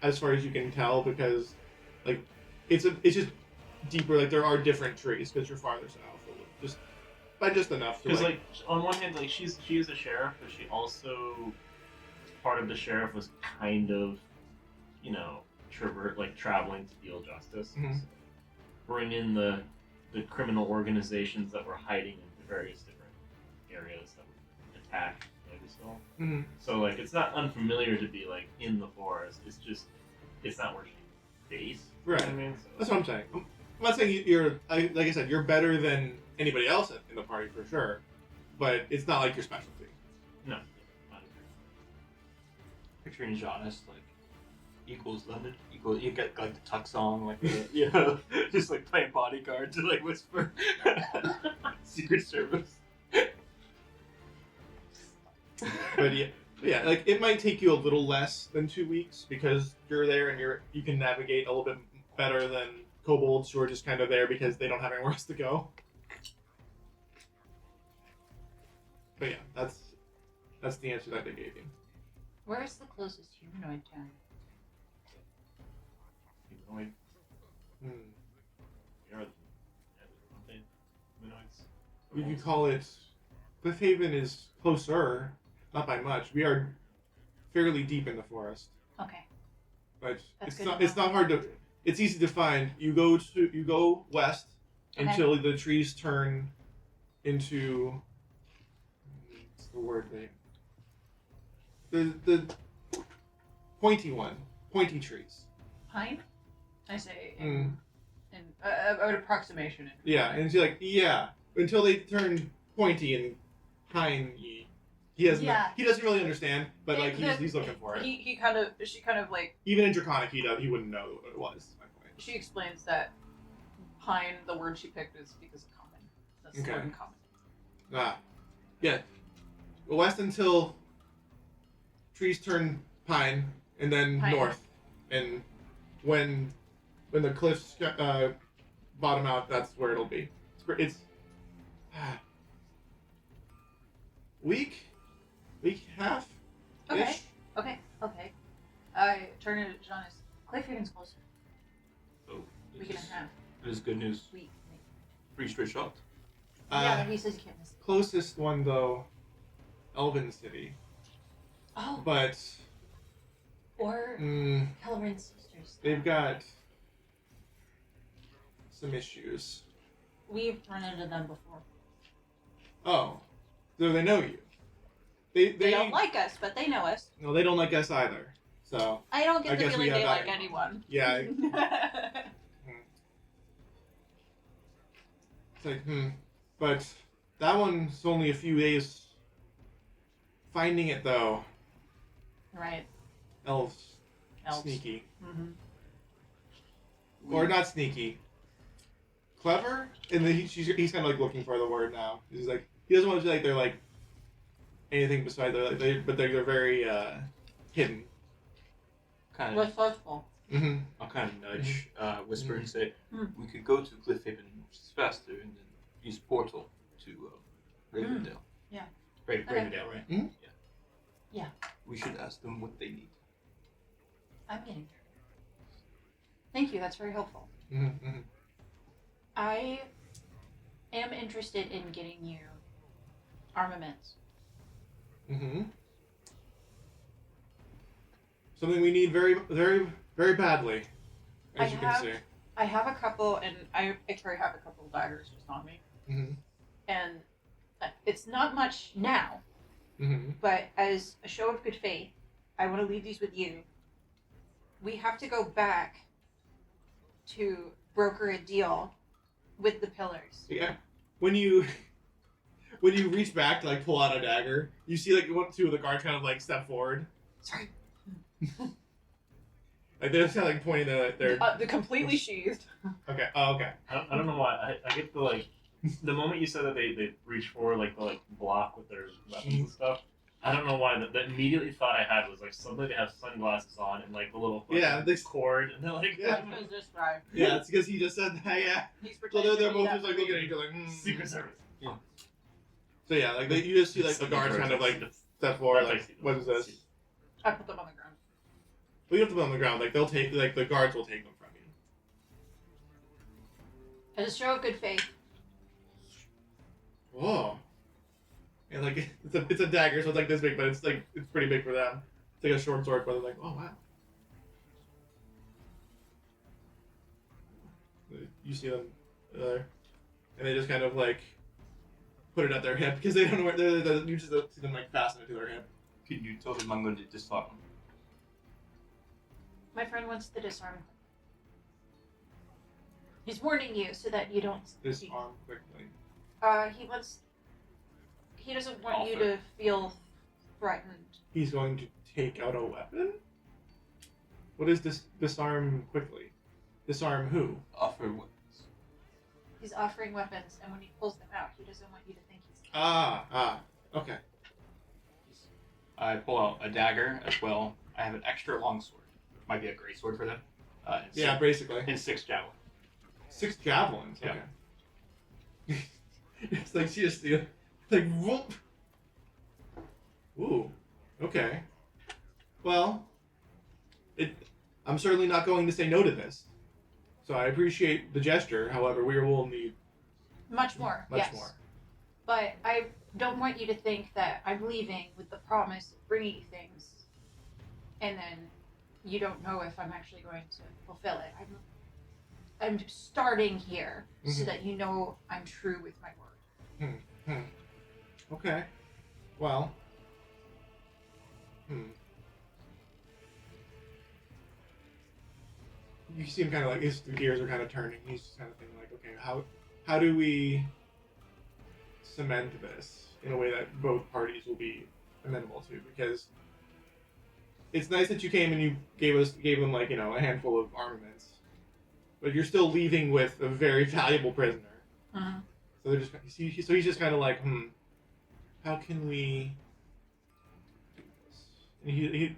as far as you can tell, because it's just deeper. Like there are different trees because you're farther south, just enough to because on one hand, she is a sheriff, but she also part of the sheriff was kind of, you know, traveling to deal justice, Mhm. bring in the criminal organizations that were hiding in various different areas that would attack. Like, still. Mhm. So like it's not unfamiliar to be like in the forest. It's just it's not where she base. You know what I Right. mean? That's what I'm saying. I'm not saying you're like I said, you're better than anybody else in the party for sure, but it's not like your specialty. No. Not Picturing Giannis like equals London, you get like the tux on, like just like playing bodyguard to like whisper Secret Service. But yeah, like it might take you a little less than 2 weeks because you're there and you can navigate a little bit better than kobolds who are just kind of there because they don't have anywhere else to go. But yeah, that's the answer that they gave you. Where is the closest humanoid town? humanoid. Hmm. You're something. Humanoids. You could call it. Cliffhaven is closer, not by much. We are fairly deep in the forest, Okay. but That's it's good not. to It's know. not hard to. It's easy to find. You go west Okay. until the trees turn into. What's the word name? The pointy trees. Pine? I say Mm. in an approximation. Yeah, and she's like, yeah, until they turn pointy and pine. He doesn't. Yeah. He doesn't really understand, but like The- he's looking for it. She kind of like, Even in Draconic, he wouldn't know what it was. Is my point. she explains that pine, the word she picked is because of common. That's the Okay. word in common. Ah, yeah. West until trees turn pine, and then Pine. north, and when the cliffs bottom out, that's where it'll be. It's week half. Okay. Okay. I turn to Jonas. Cliffhaven's closer. So Week and a half. This is good news. Week. 3 straight shots. Yeah, but he says you can't miss it. Closest one though, Elven City, Oh, but or Kelleran's sisters. they've got some issues. We've run into them before. Oh, so they know you. They don't like us, but they know us. No, they don't like us either. So I don't I get the guess we feeling have they that like in anyone. yeah, it's like but that one's only a few days. Finding it though, Right. elves Elves. sneaky Mm-hmm. or not sneaky, clever, and then he's kind of like looking for the word now. He's like he doesn't want to be like they're like anything besides they're very hidden. Kind of, Resourceful. Mm-hmm. I'll kind of nudge, whisper and say, Hmm. we could go to Cliffhaven, which is faster, and then use portal to Ravendale. Yeah. Right, Okay. Ravendale, right? Mhm. Yeah. Yeah. We should ask them what they need. I'm getting there. Thank you. That's very helpful. Mm-hmm. I am interested in getting you armaments. Mm-hmm. Something we need very, very, very badly, as I you have- can see. I have a couple, and I actually have a couple of daggers just on me, Mm-hmm. and it's not much now. Mm-hmm. But as a show of good faith, I want to leave these with you. We have to go back to broker a deal with the pillars. Yeah. When you reach back to like pull out a dagger, you see like two of the guards kind of like step forward. Sorry. Like they're just kind of like pointing their. The completely sheathed. Okay. Oh, okay. I don't know why. I get the like the moment you said that they reach forward like the like block with their weapons and stuff. I don't know why. The immediately thought I had was like suddenly they have sunglasses on and like the little fucking Yeah, they- cord and they're like Yeah. Who's this guy? Yeah, it's because he just said that. Yeah. He's So pretending they're to be both that just like looking at movie. each other. Like, Secret Service. So yeah, like you just see like the guards kind of like step forward. Like, what is this? I put them on the ground. Well, you have to put them on the ground. Like they'll take. Like the guards will take them from you. As a show of good faith. Whoa. And like it's a dagger, so it's like this big, but it's pretty big for them. It's like a short sword, but they're like, oh wow. You see them there, and they just kind of like put it at their hip because they don't know where they're you just see them like fasten it to their hip. Can you tell them I'm going to disarm them? My friend wants to disarm. He's warning you so that you don't. Disarm quickly. He doesn't want you to feel threatened. He's going to take out a weapon? What is this disarm quickly? Disarm who? Offer weapons. He's offering weapons, and when he pulls them out, he doesn't want you to think he's. Okay. I pull out a dagger as well. I have an extra long sword. Might be a great sword for them. Yeah, basically. And 6 javelins. 6 javelins? Yeah. Okay. It's like she just, like, whoop. Ooh. Okay. Well, I'm certainly not going to say no to this. So I appreciate the gesture. However, we will need Much more. much yes. more. But I don't want you to think that I'm leaving with the promise of bringing you things, and then you don't know if I'm actually going to fulfill it. I'm starting here so Mhm. that you know I'm true with my word. Okay. Well. You see him kind of like his gears are kind of turning. He's just kind of thinking like, okay, how do we cement this in a way that both parties will be amenable to? Because it's nice that you came and you gave them like, you know, a handful of armaments, but you're still leaving with a very valuable prisoner. Uh-huh. So they're just so he's just kind of like, how can we do this? And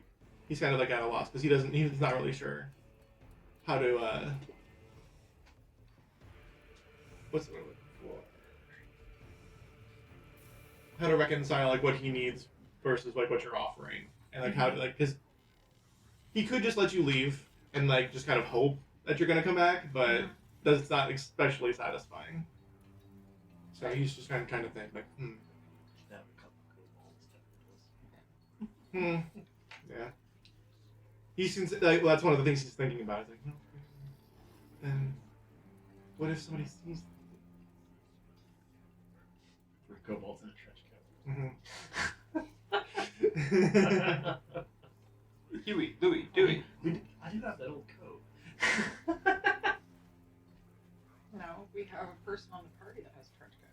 he's kind of like at a loss because he's not really sure how to what's the word I'm looking for? How to reconcile like what he needs versus like what you're offering, and like how to like because he could just let you leave and like just kind of hope that you're gonna come back, but that's not especially satisfying. So he's just kind of trying to think like, Should have a couple cool balls. yeah. He's like, well, that's one of the things he's thinking about. He's like, no, then what if somebody sees? For kobolds in a trench Mm-hmm. coat. Louis. I do have that old coat. No, we have a person on the party that has a trench coat.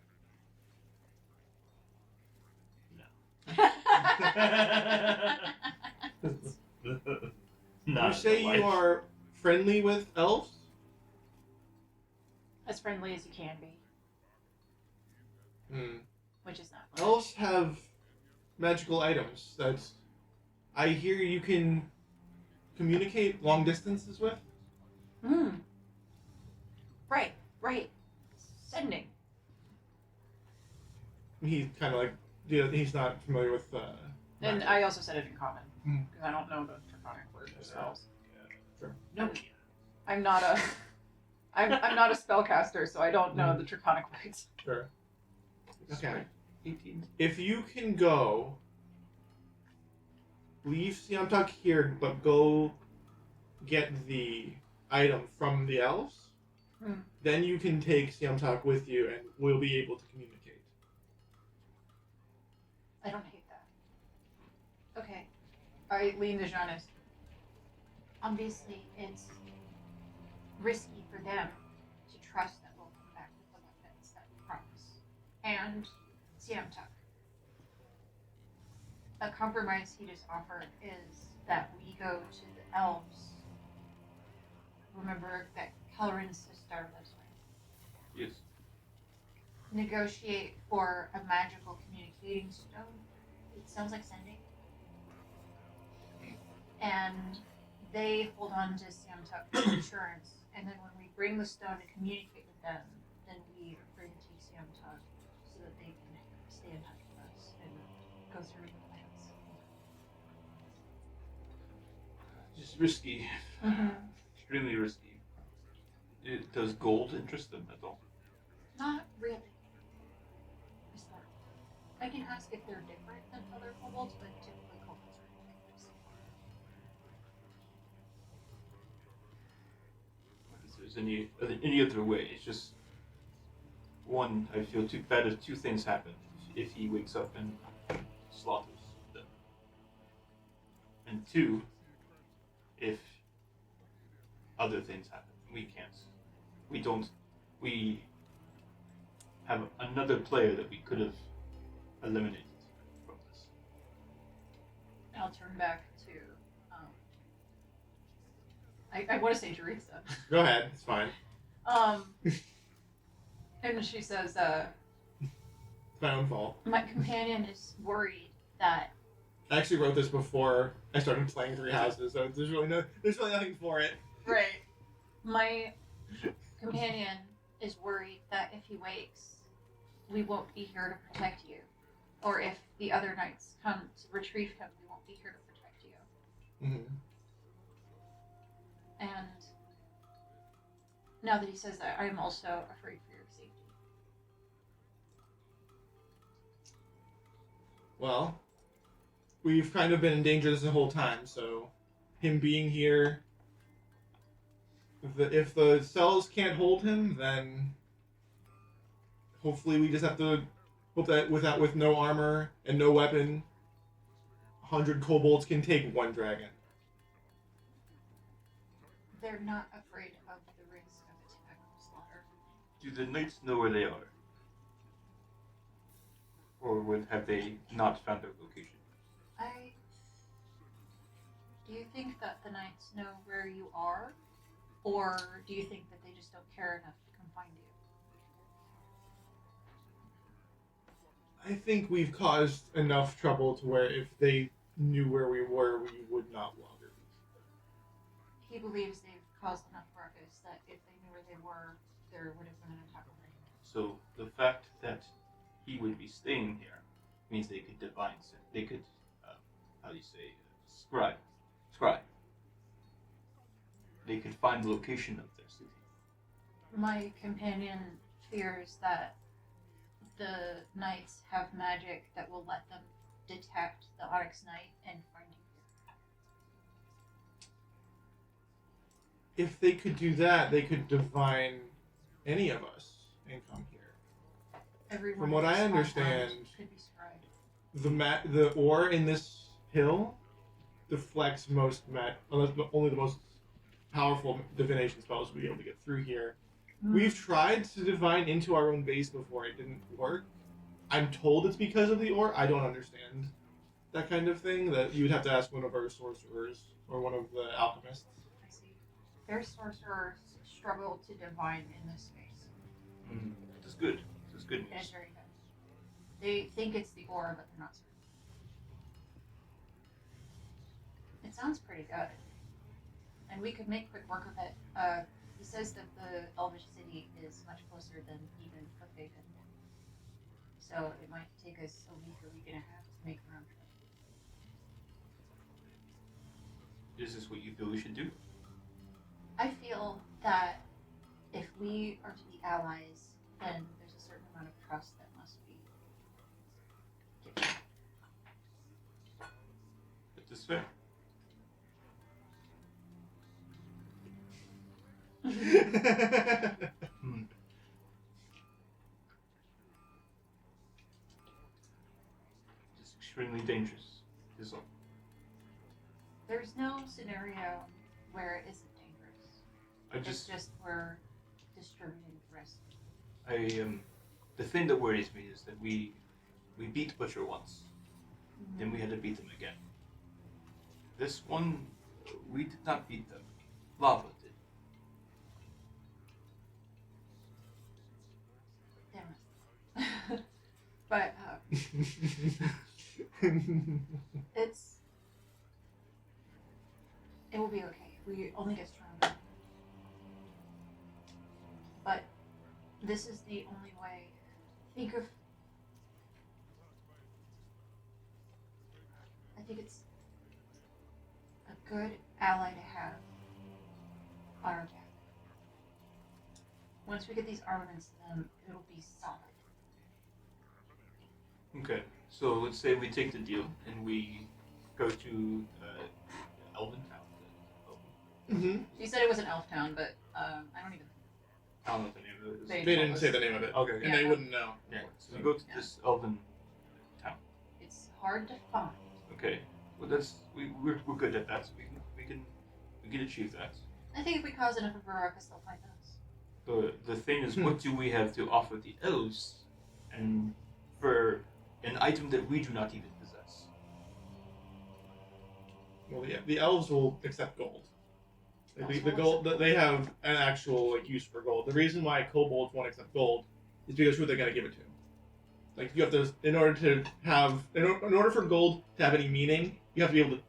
You say you are friendly with elves? As friendly as you can be, which is not much. Elves have magical items that I hear you can communicate long distances with. Right. Sending. He's kind of like, he's not familiar with. And magic. I also said it in common Mhm. because I don't know the draconic word for spells. Sure. No. I'm not a spellcaster, so I don't know the draconic words. Sure. Okay. 18. If you can go, leave Siamtak here, but go get the item from the elves, then you can take Siamtak with you and we'll be able to communicate. I don't hate that. Okay. I lean to Janice. Obviously, it's risky for them to trust that we'll come back with the weapons that we promise. And Siamtak. A compromise he just offered is that we go to the elves. Remember that Kelrin's sister lives with. Yes. Negotiate for a magical communicating stone. It sounds like sending. And they hold on to Siamtuk for insurance, and then when we bring the stone to communicate with them, then we bring it to Siamtuk so that they can stay in touch with us and go through the plans. Just risky. Extremely risky. Does gold interest them at all? Not really. It's not. I can ask if they're different than other kobolds, but typically kobolds are different. If there's any other way, it's just One, I feel too bad if two things happen. If he wakes up and slaughters them. And two, if other things happen. We have another player that we could have eliminated from this. I'll turn back to. I want to say Teresa. Go ahead, it's fine. And she says, It's my own fault. My companion is worried that I actually wrote this before I started playing Three Houses, so there's really nothing for it. right. my companion is worried that if he wakes, we won't be here to protect you. Or if the other knights come to retrieve him, we won't be here to protect you. Mm-hmm. And now that he says that, I'm also afraid for your safety. Well, we've kind of been in danger this whole time, so him being here, if the cells can't hold him, then hopefully we just have to hope that with no armor and no weapon, 100 kobolds can take one dragon. They're not afraid of the risk of attack or slaughter. Do the knights know where they are? Or have they not found their location? Do you think that the knights know where you are? Or do you think that they just don't care enough to come find you? I think we've caused enough trouble to where if they knew where we were, we would not longer be. He believes they've caused enough ruckus that if they knew where they were, there would have been an attack already. So the fact that he would be staying here means they could divine. They could, how do you say, scribe. They could find the location of their city. My companion fears that the knights have magic that will let them detect the Onyx Knight and find you here. If they could do that, they could divine any of us and come here. Everyone From what with I a smart understand, mind could be scribed. The ore in this hill deflects only the most powerful divination spells will be able to get through here. We've tried to divine into our own base before, it didn't work. I'm told it's because of the ore. I don't understand that kind of thing. That you would have to ask one of our sorcerers or one of the alchemists. I see. Their sorcerers struggle to divine in this space. This is good. This is good It is news. very good. They think it's the ore, but they're not certain. It sounds pretty good. And we could make quick work of it. He says that the Elvish city is much closer than even Cliffhaven. So it might take us a week and a half to make the round trip. Is this what you feel we should do? I feel that if we are to be allies, then there's a certain amount of trust that must be given. That is fair. It's extremely dangerous. Is all. There's no scenario where it isn't dangerous. It's just we're distributing risk. The thing that worries me is that we beat Butcher once, then we had to beat them again. This one, we did not beat them. Lava did. Damn it. But it will be okay. We only get stronger. But this is the only way. I think it's a good ally to have on our deck. Once we get these armaments to them, it'll be solid. Okay, so let's say we take the deal and we go to Elven Town. Mm-hmm. She said it was an elf town, but I don't even. I don't know what the name of this? They They told didn't us. say the name of it, Okay. and Yeah. they wouldn't know. Yeah. So we go to Yeah. this elven town. It's hard to find. Okay. Well, we're good at that. So we can achieve that. I think if we cause enough of a ruckus, they'll find us. The thing is, what do we have to offer the elves, and for an item that we do not even possess? Well, yeah, the elves will accept gold. Like, Elves the will gold accept they have an actual use for gold. The reason why kobolds won't accept gold is because who are they going to give it to? Like you have to, in order for gold to have any meaning, you have to be able to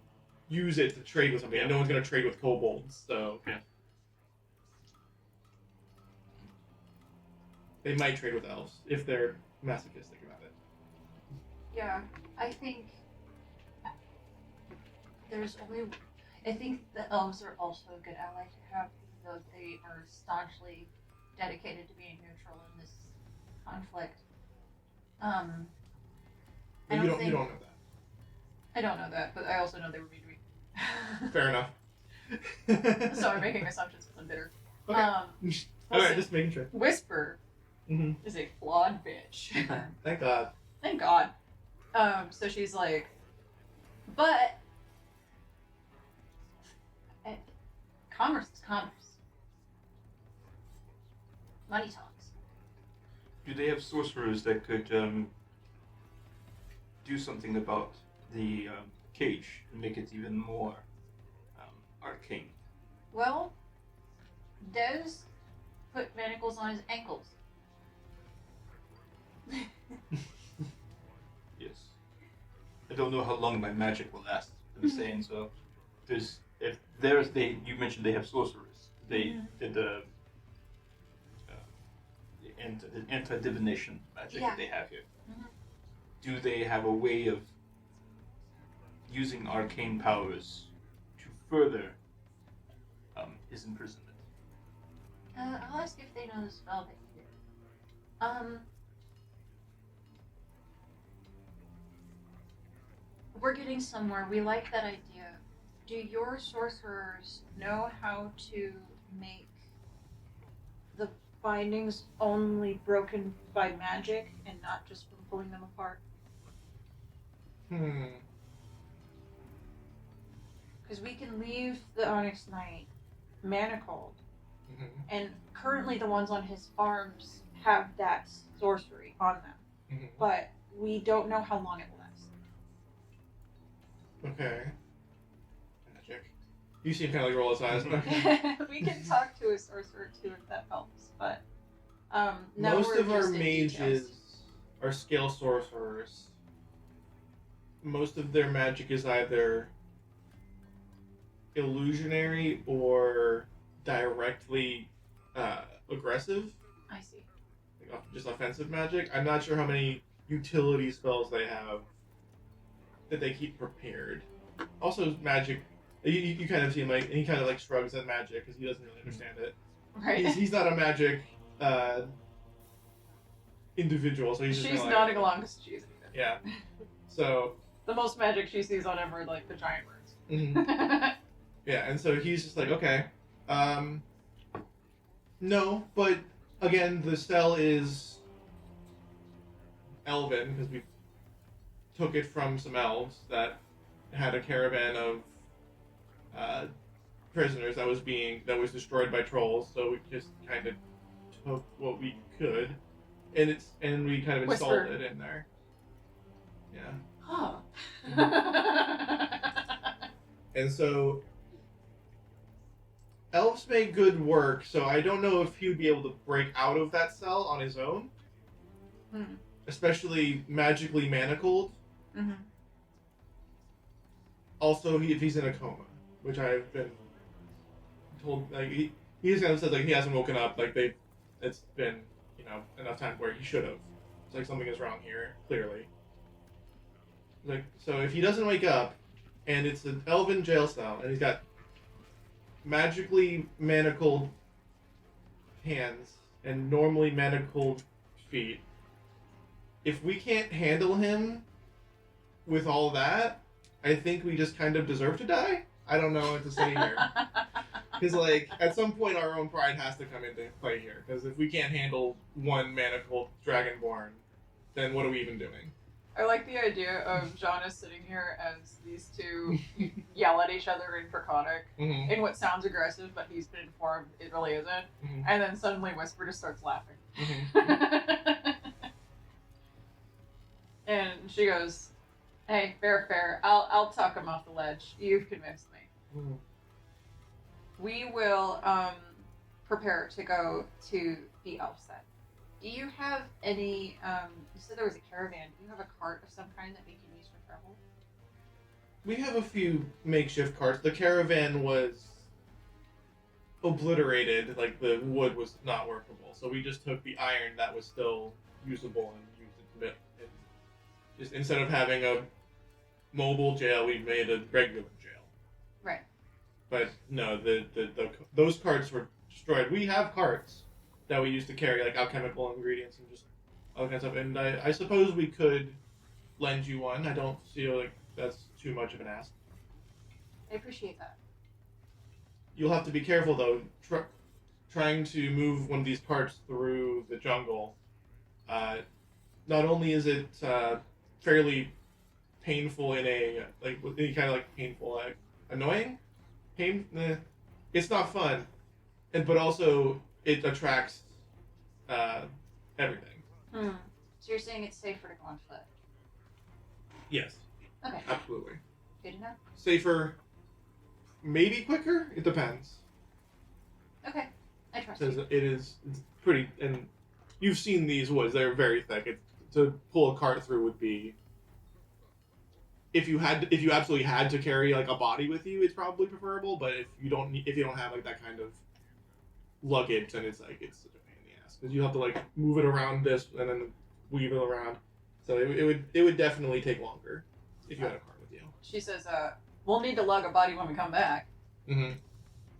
use it to trade with somebody. And no one's going to trade with kobolds, so Yeah. they might trade with elves if they're masochistic about it. Yeah, I think there's only. I think the elves are also a good ally to have, even though they are staunchly dedicated to being neutral in this conflict. I But don't you don't think. know that. I don't know that, but I also know they were mean to me. Fair enough. So I'm making assumptions because I'm bitter. Okay. All Alright, just making sure. Whisper Mm-hmm. is a flawed bitch. Thank God. Thank God. So she's like, but commerce is commerce. Money talks. Do they have sorcerers that could do something about the cage and make it even more arcane? Well, Des put manacles on his ankles. Yes. I don't know how long my magic will last. I'm saying so. You mentioned they have sorcerers. They did the anti-divination magic Yeah. that they have here. Mhm. Do they have a way of using arcane powers to further his imprisonment? I'll ask if they know the spell that he did. We're getting somewhere. We like that idea. Do your sorcerers know how to make the bindings only broken by magic and not just from pulling them apart? Because we can leave the Onyx Knight manacled, Mm-hmm. and currently the ones on his farms have that sorcery on them, Mm-hmm. but we don't know how long it will last. Okay. Magic. You seem kind of like roll his eyes. Okay. We can talk to a sorcerer too if that helps, but no, Most we're of our just in mages details. are scale sorcerers. Most of their magic is either illusionary or directly aggressive, I see. like just offensive magic. I'm not sure how many utility spells they have that they keep prepared. Also, magic. You kind of see him like he kind of like shrugs at magic because he doesn't really understand it. Right. He's not a magic individual, so he's just She's kinda like, nodding along because she isn't either. yeah. So The most magic she sees on him are like the giant birds. mhm. Yeah, and so he's just like, okay, no, but again, the cell is elven because we took it from some elves that had a caravan of prisoners that was destroyed by trolls. So we just kind of took what we could, and we kind of installed Whisper. it in there. Yeah, Huh. and so elves make good work. So I don't know if he would be able to break out of that cell on his own, Hmm. especially magically manacled. Mhm. Also, if he's in a coma, which I've been told, like he just kind of says like he hasn't woken up. Like it's been enough time where he should have. It's like something is wrong here, clearly. Like so, if he doesn't wake up, and it's an elven jail cell, and he's got magically manacled hands and normally manacled feet, if we can't handle him with all that, I think we just kind of deserve to die. I don't know what to say here. Because, like, at some point our own pride has to come into play here. Because if we can't handle one manacled dragonborn, then what are we even doing? I like the idea of Jana sitting here as these two yell at each other in Draconic Mm-hmm. in what sounds aggressive, but he's been informed it really isn't. Mhm. And then suddenly Whisper just starts laughing. Mm-hmm. And she goes, "Hey, fair. I'll talk him off the ledge. You've convinced me. Mm-hmm. We will prepare to go to the elf set. Do you have any? You said there was a caravan. Do you have a cart of some kind that we can use for travel?" We have a few makeshift carts. The caravan was obliterated, like the wood was not workable. So we just took the iron that was still usable and used it a bit. And just instead of having a mobile jail, we made a regular jail. Right. But no, those carts were destroyed. We have carts that we used to carry like alchemical ingredients and just all that kind of stuff. And I suppose we could lend you one. I don't feel like that's too much of an ask. I appreciate that. You'll have to be careful though. Trying to move one of these carts through the jungle. Not only is it fairly painful in a kind of like painful, annoying, it's not fun, but also it attracts everything. Hmm. So you're saying it's safer to go on foot? Yes, Okay, absolutely. good enough. Safer, maybe quicker. It depends. Okay, I trust Because you. it's pretty, and you've seen these woods; they're very thick. To pull a cart through would be, if you absolutely had to carry like a body with you, it's probably preferable. But if you don't have like that kind of luggage, then it's such a pain in the ass because you have to like move it around this and then weave it around. So it would definitely take longer if you had a cart with you. She says, "We'll need to lug a body when we come back." Mm-hmm.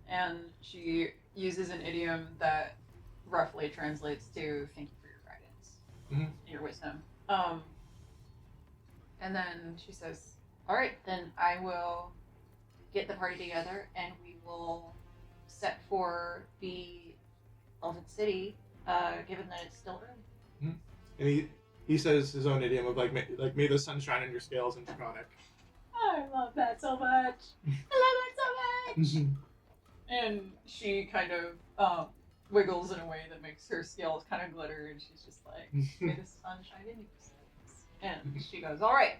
And she uses an idiom that roughly translates to "Thank you for your guidance, your wisdom." And then she says, "All right, then I will get the party together, and we will set for the Elven City, given that it's still early." And he says his own idiom of may the sun shine on your scales and Draconic. I love that so much. I love that so much. And she kind of wiggles in a way that makes her scales kind of glitter, and she's just like, "May the sun shine in your scales." And she goes, "All right,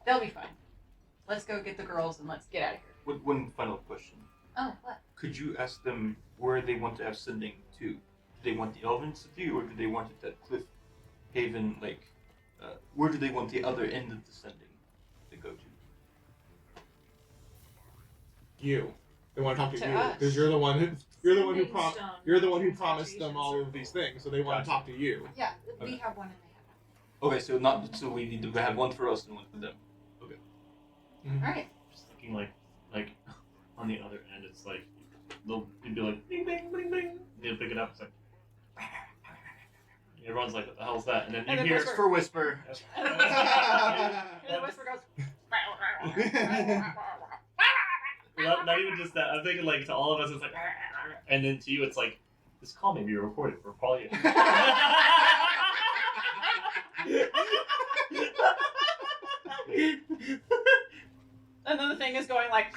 they'll be fine. Let's go get the girls and let's get out of here." One final question. Oh, what? Could you ask them where they want to have sending to? Do they want the Elven City, or do they want it at Cliff Haven? Where do they want the other end of the sending to go to? You. They want to talk to To you us. because you're the one who promised them all of Circle. these things, so they want to talk to you. Yeah, Okay. we have one and they have one. Okay, so we need to have one for us and one for them. Okay. Alright. Just thinking like on the other end, it's like you'd be like bing bing bing bing. And you'll pick it up. It's like everyone's like, "What the hell's that?" And then And you then hear Whisper- For Whisper. And the whisper goes, not even just that. I'm thinking like to all of us, it's like, and then to you, it's like, this call may be recorded for quality. and then the thing is going like,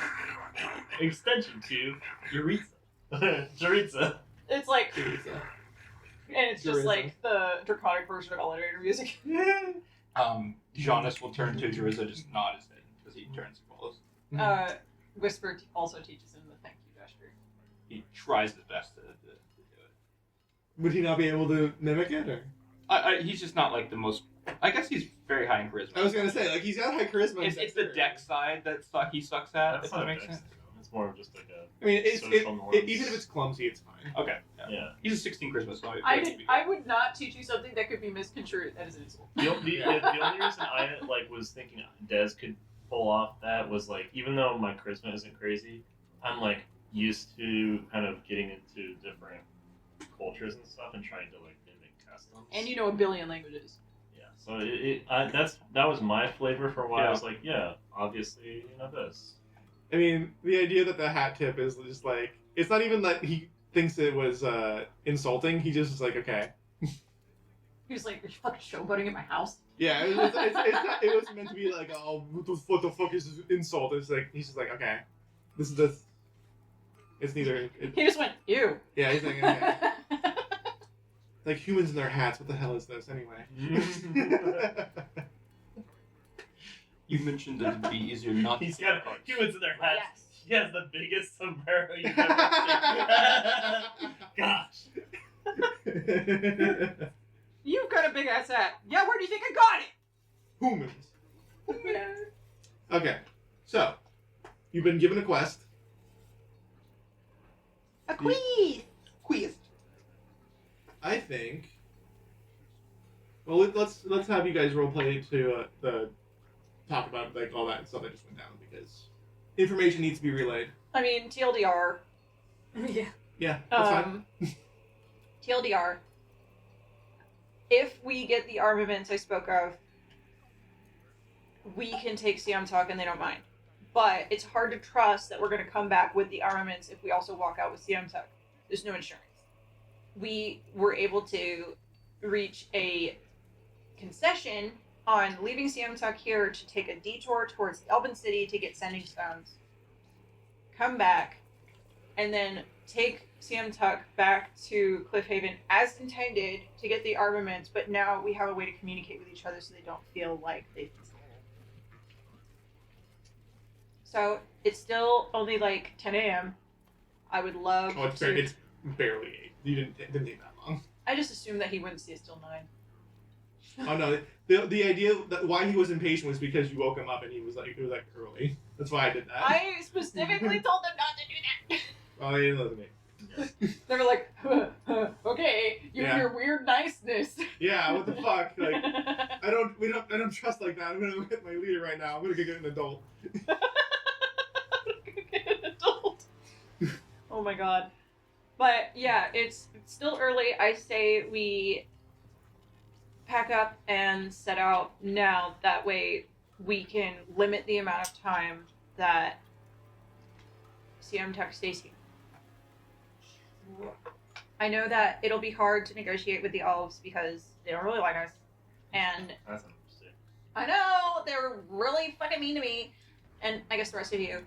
Extension to Yuritsa. Yuritsa. it's like, and it's just Juriza. like the draconic version of elevator music. Jonas will turn to Juriza, just nod his head as he turns and follows. Whisper also teaches him the thank you gesture. He tries his best to do it. Would he not be able to mimic it? Or He's just not like the most. I guess he's very high in charisma. I was gonna say he's got high charisma. and It's the dexterity. deck side that he sucks at. That's if that not makes next, sense. It's more of just like a. I mean, social norms. even if it's clumsy, it's fine. Okay. Yeah. Yeah. He's a 16 charisma, so I would not teach you something that could be misconstrued as an insult. The only reason I was thinking Dez could pull off that was like, even though my charisma isn't crazy, I'm like used to kind of getting into different cultures and stuff and trying to like mimic customs. And you know a billion languages. Yeah, so that was my flavor for why I was like, yeah, obviously this. I mean, the idea that the hat tip is just like, it's not even that he thinks it was insulting. He just is like, okay. He was like, "Are you fucking showboating at my house?" Yeah, it's not, it was meant to be like, oh, what the fuck is this insult? It's like, he's just like, okay. This is this. It's neither. He just went, "Ew." Yeah, he's like, okay. Like humans in their hats. What the hell is this anyway? You mentioned that it'd be easier not He's to got cards. humans in their hats. Yes. He has the biggest sombrero you've ever seen. Gosh. You've got a big ass hat. Yeah, where do you think I got it? Humans. Okay, so you've been given a quest. A quiz. I think. Well, let's have you guys roleplay to talk about like all that stuff that just went down because information needs to be relayed. I mean, TLDR. Yeah. Yeah, that's fine. TLDR. If we get the armaments I spoke of, we can take Siam Talk and they don't mind. But it's hard to trust that we're going to come back with the armaments if we also walk out with Siam Talk. There's no insurance. We were able to reach a concession on leaving Siam Talk here to take a detour towards Elben City to get sending stones, come back, and then take Siam Tuck back to Cliffhaven as intended to get the armaments, but now we have a way to communicate with each other so they don't feel like they've been stolen. So it's still only like 10 a.m. I would love Oh, it's to... barely 8. You didn't take that long. I just assumed that he wouldn't see us till 9. Oh no, the idea that why he was impatient was because you woke him up and it was like early. That's why I did that. I specifically told them not to do that. Oh, they didn't listen to me. They were like, okay, you and Yeah. your weird niceness. Yeah, what the fuck? Like, I don't trust like that. I'm gonna hit my leader right now. I'm gonna go get an adult. An adult. Oh my god. But yeah, it's still early. I say we pack up and set out now. That way we can limit the amount of time that CM Tech stays here. I know that it'll be hard to negotiate with the elves because they don't really like us. And That's interesting. I know, they were really fucking mean to me. And I guess the rest of you.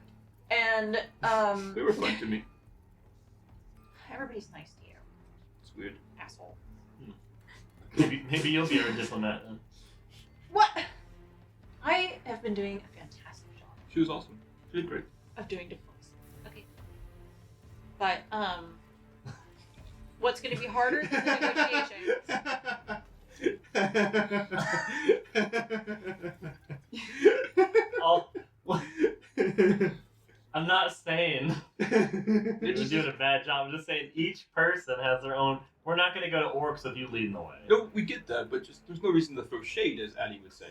And, They were fun to me. everybody's nice to you, It's weird. asshole. Maybe you'll be our diplomat then. What? I have been doing a fantastic job She was awesome. She did great. of doing diplomacy. Okay. But, what's gonna be harder than the negotiations? I'm not saying Did you're doing a bad job. I'm just saying each person has their own. We're not going to go to orcs with you leading the way. No, we get that, but just there's no reason to throw shade, as Addie would say.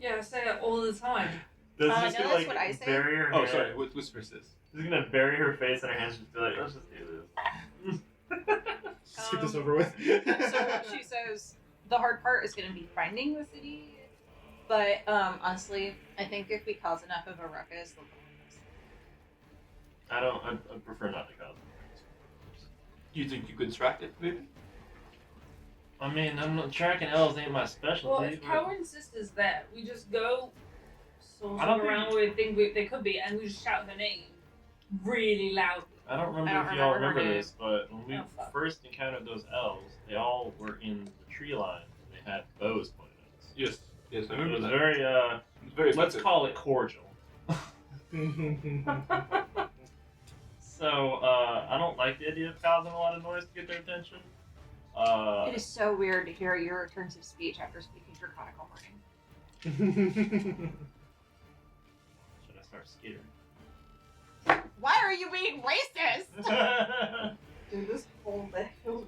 Yeah, I say that all the time. This no, is just that's gonna, what I say. bury her Oh, head. sorry. What whisper is this? She's going to bury her face in her hands and just be like, let's just do this. Just get this over with. So she says the hard part is going to be finding the city. But honestly, I think if we cause enough of a ruckus, they'll I prefer not to cause them. Do you think you could track it, maybe? I mean, I'm not tracking elves ain't my Well, specialty. if but- Cow insists that, we just go I don't around where we think they could be, and we just shout their name really loudly. I don't remember I don't if y'all remember her remember name. this, but when we Oh, fuck. first encountered those elves, they all were in the tree line. And they had bows pointed at us. Yes. Yes, I It remember was that. very, It's very let's effective. call it cordial. So, I don't like the idea of causing a lot of noise to get their attention. It is so weird to hear your turns of speech after speaking Draconic all morning. Should I start skittering? Why are you being racist? Dude, this whole thing.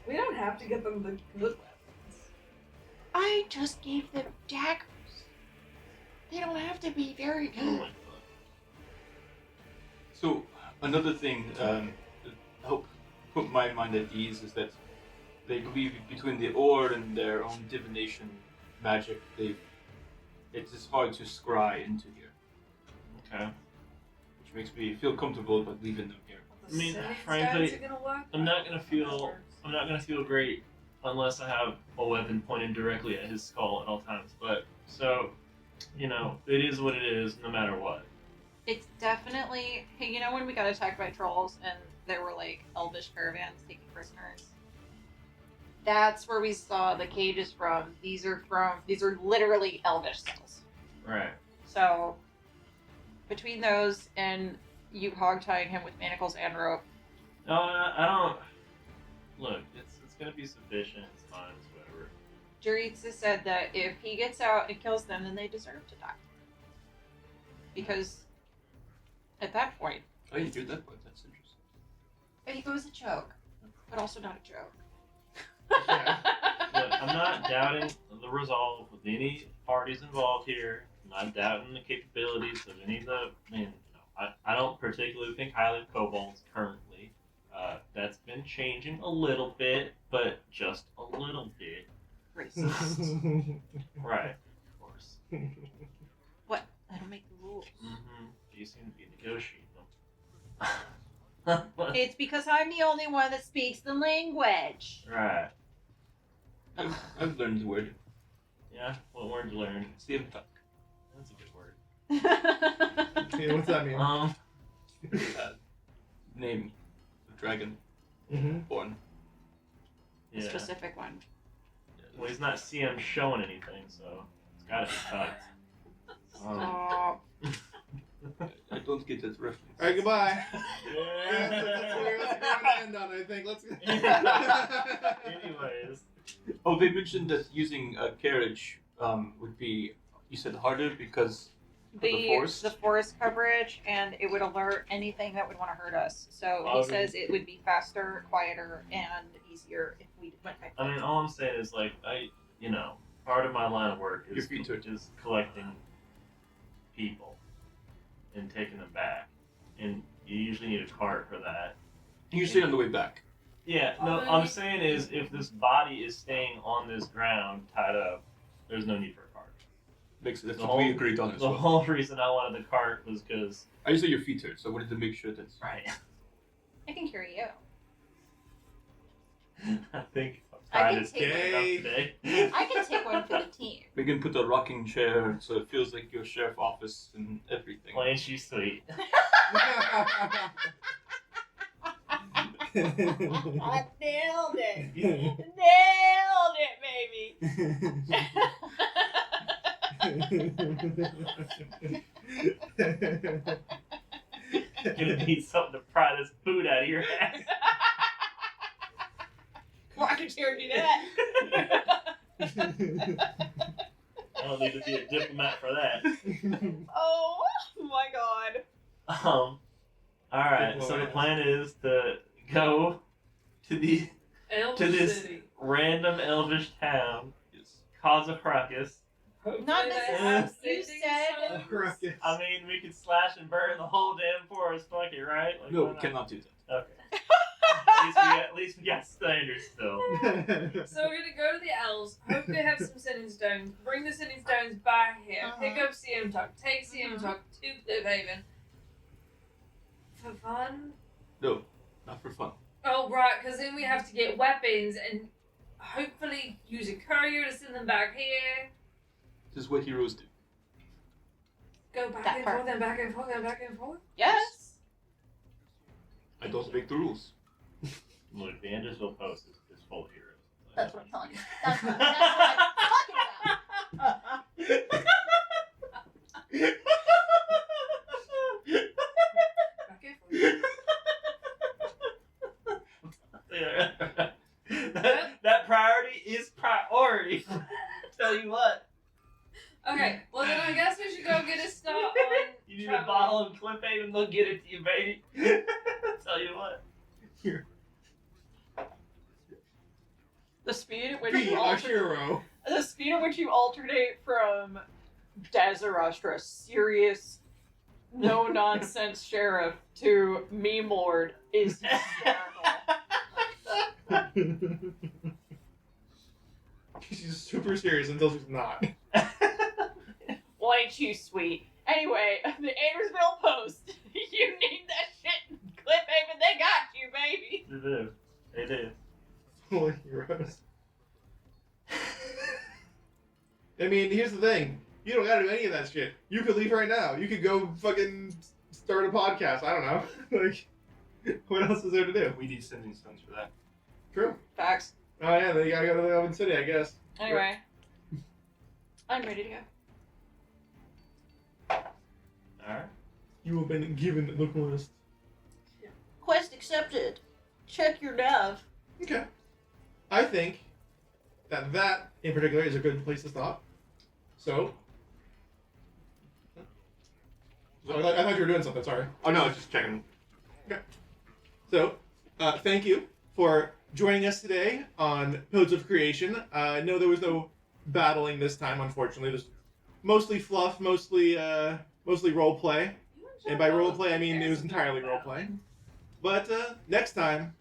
We don't have to get them the good weapons. I just gave them daggers. They don't have to be very Oh good. my god. So another thing that help put my mind at ease is that they believe between the Ord and their own divination magic, it is hard to scry into here. Okay. which makes me feel comfortable about leaving them here. I mean, The frankly, stones are gonna work. I'm not gonna That feel works. I'm not gonna feel great unless I have a weapon pointed directly at his skull at all times. But so, it is what it is, no matter what. It's definitely, hey, you know when we got attacked by trolls and there were like elvish caravans taking prisoners? That's where we saw the cages from. These are literally elvish cells. Right. So between those and you hog tying him with manacles and rope, No, I don't. Look, it's gonna be sufficient. It's fine. It's whatever. Jaritza said that if he gets out and kills them, then they deserve to die. Because at that point, Oh, you do that, but that's interesting. it was a joke, but also not a joke. Yeah. Look, I'm not doubting the resolve with any parties involved here. I'm not doubting the capabilities of any of the. I don't particularly think highly of kobolds currently. That's been changing a little bit, but just a little bit. Racist. Right, of course. What? I don't make the rules. Mm-hmm. You seem to be negotiating them. It's because I'm the only one that speaks the language. Right. I've learned the word. Yeah. What word you learned? CM Tuck. That's a good word. Yeah, what's that mean? Name of dragon Mm-hmm. born. Yeah. Specific one. Well, he's not CM showing anything, so it's gotta be tucked. Aw. I don't get that reference. All right, goodbye. Yeah. That's where we're end on, I think. Let's. Anyways. Oh, they mentioned that using a carriage would be, you said, harder because the forest? The forest coverage, and it would alert anything that would want to hurt us. So he says it would be faster, quieter, and easier if we went by foot. I mean, all I'm saying is, part of my line of work Your is feet are- just collecting people and taking them back. And you usually need a cart for that. usually on the way back. Yeah, no, I'm saying is if this body is staying on this ground tied up, there's no need for a cart. That's The what we whole- agreed on as The well. whole reason I wanted the cart was because. I just saw your feet hurt, so I wanted to make sure that's Right. I can carry you. I think I'm I trying can to take get it it. up today. I can take one for the team. We can put a rocking chair so it feels like your sheriff office and everything. Plain she's sweet. I nailed it. Nailed it, baby. Gonna need something to pry this boot out of your ass. Rocking chair do that. I don't need to be a diplomat for that. Oh my god. Alright, so the plan is to go to this City. random elvish town, Yes. cause a ruckus. Hopefully Not they necessarily. have You sitting said- stones. I mean, we could slash and burn the whole damn forest, fuck it, right? Like, No, why we not? cannot do that. Okay. At least we got standards still. So we're gonna go to the elves, hope they have some sitting stones, bring the sitting stones back here, pick up CM Tuck, take CM Tuck to Cliffhaven. For fun? No, not for fun. Oh right, because then we have to get weapons and hopefully use a courier to send them back here. This is what heroes do. Go back That and part. forth and back and forth and back and forth. Yes. I don't make the rules. Look, the Andersville Post is full of heroes. That's what I'm telling you. That's what I'm talking about. Back and forth. that priority is priority. Tell you what. Okay, well then I guess we should go get a start on You need a traveling. bottle of Cliffhaven, they'll get it to you, baby. Tell you what. Here. The speed at which Be you a hero. the speed at which you alternate from Dazarastra, serious, no nonsense sheriff, to meme lord is hysterical. She's super serious until she's not. Well, ain't you sweet? Anyway, the Andersville Post. You need that shit in Cliffhaven. They got you, baby. They do. They do. Holy heroes. I mean, here's the thing. You don't gotta do any of that shit. You could leave right now. You could go fucking start a podcast. I don't know. Like, what else is there to do? We need sending stones for that. True. Facts. Oh yeah, they gotta go to the Oven City, I guess. Anyway, I'm ready to go. Alright. You have been given the quest. Quest accepted. Check your nav. Okay. I think that in particular is a good place to stop. So I thought you were doing something. Sorry. Oh no, I was just checking. So, thank you for joining us today on Pillars of Creation. No, there was no battling this time, unfortunately. There's mostly fluff, mostly role play, and by role play I mean it was entirely role play. But next time,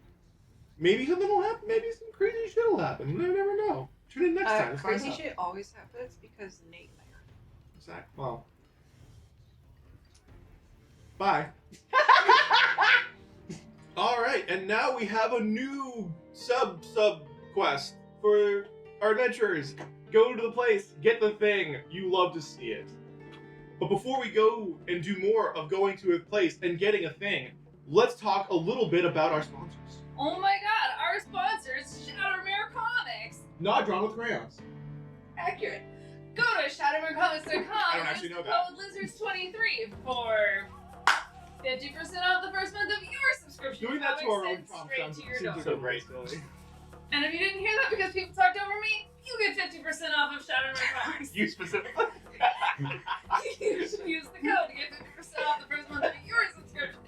maybe something will happen. Maybe some crazy shit will happen. You never know. Tune in next time. To find Crazy out. shit always happens because Nate and Exactly. Well. Bye. All right, and now we have a new sub quest for our adventurers. Go to the place, get the thing. You love to see it. But before we go and do more of going to a place and getting a thing, let's talk a little bit about our sponsors. Oh my god, our sponsors, Shadowmere Comics. Not drawn with crayons. Accurate. Go to shadowmerecomics.com. I don't actually know that. Code Lizards23 for 50% off the first month of your subscription. Doing that to our own Comics sent prompt straight sounds to your seems door. like So a great. silly. And if you didn't hear that because people talked over me, you get 50% off of Shadowmere Comics. You specifically? You should use the code to get 50% off the first month of your subscription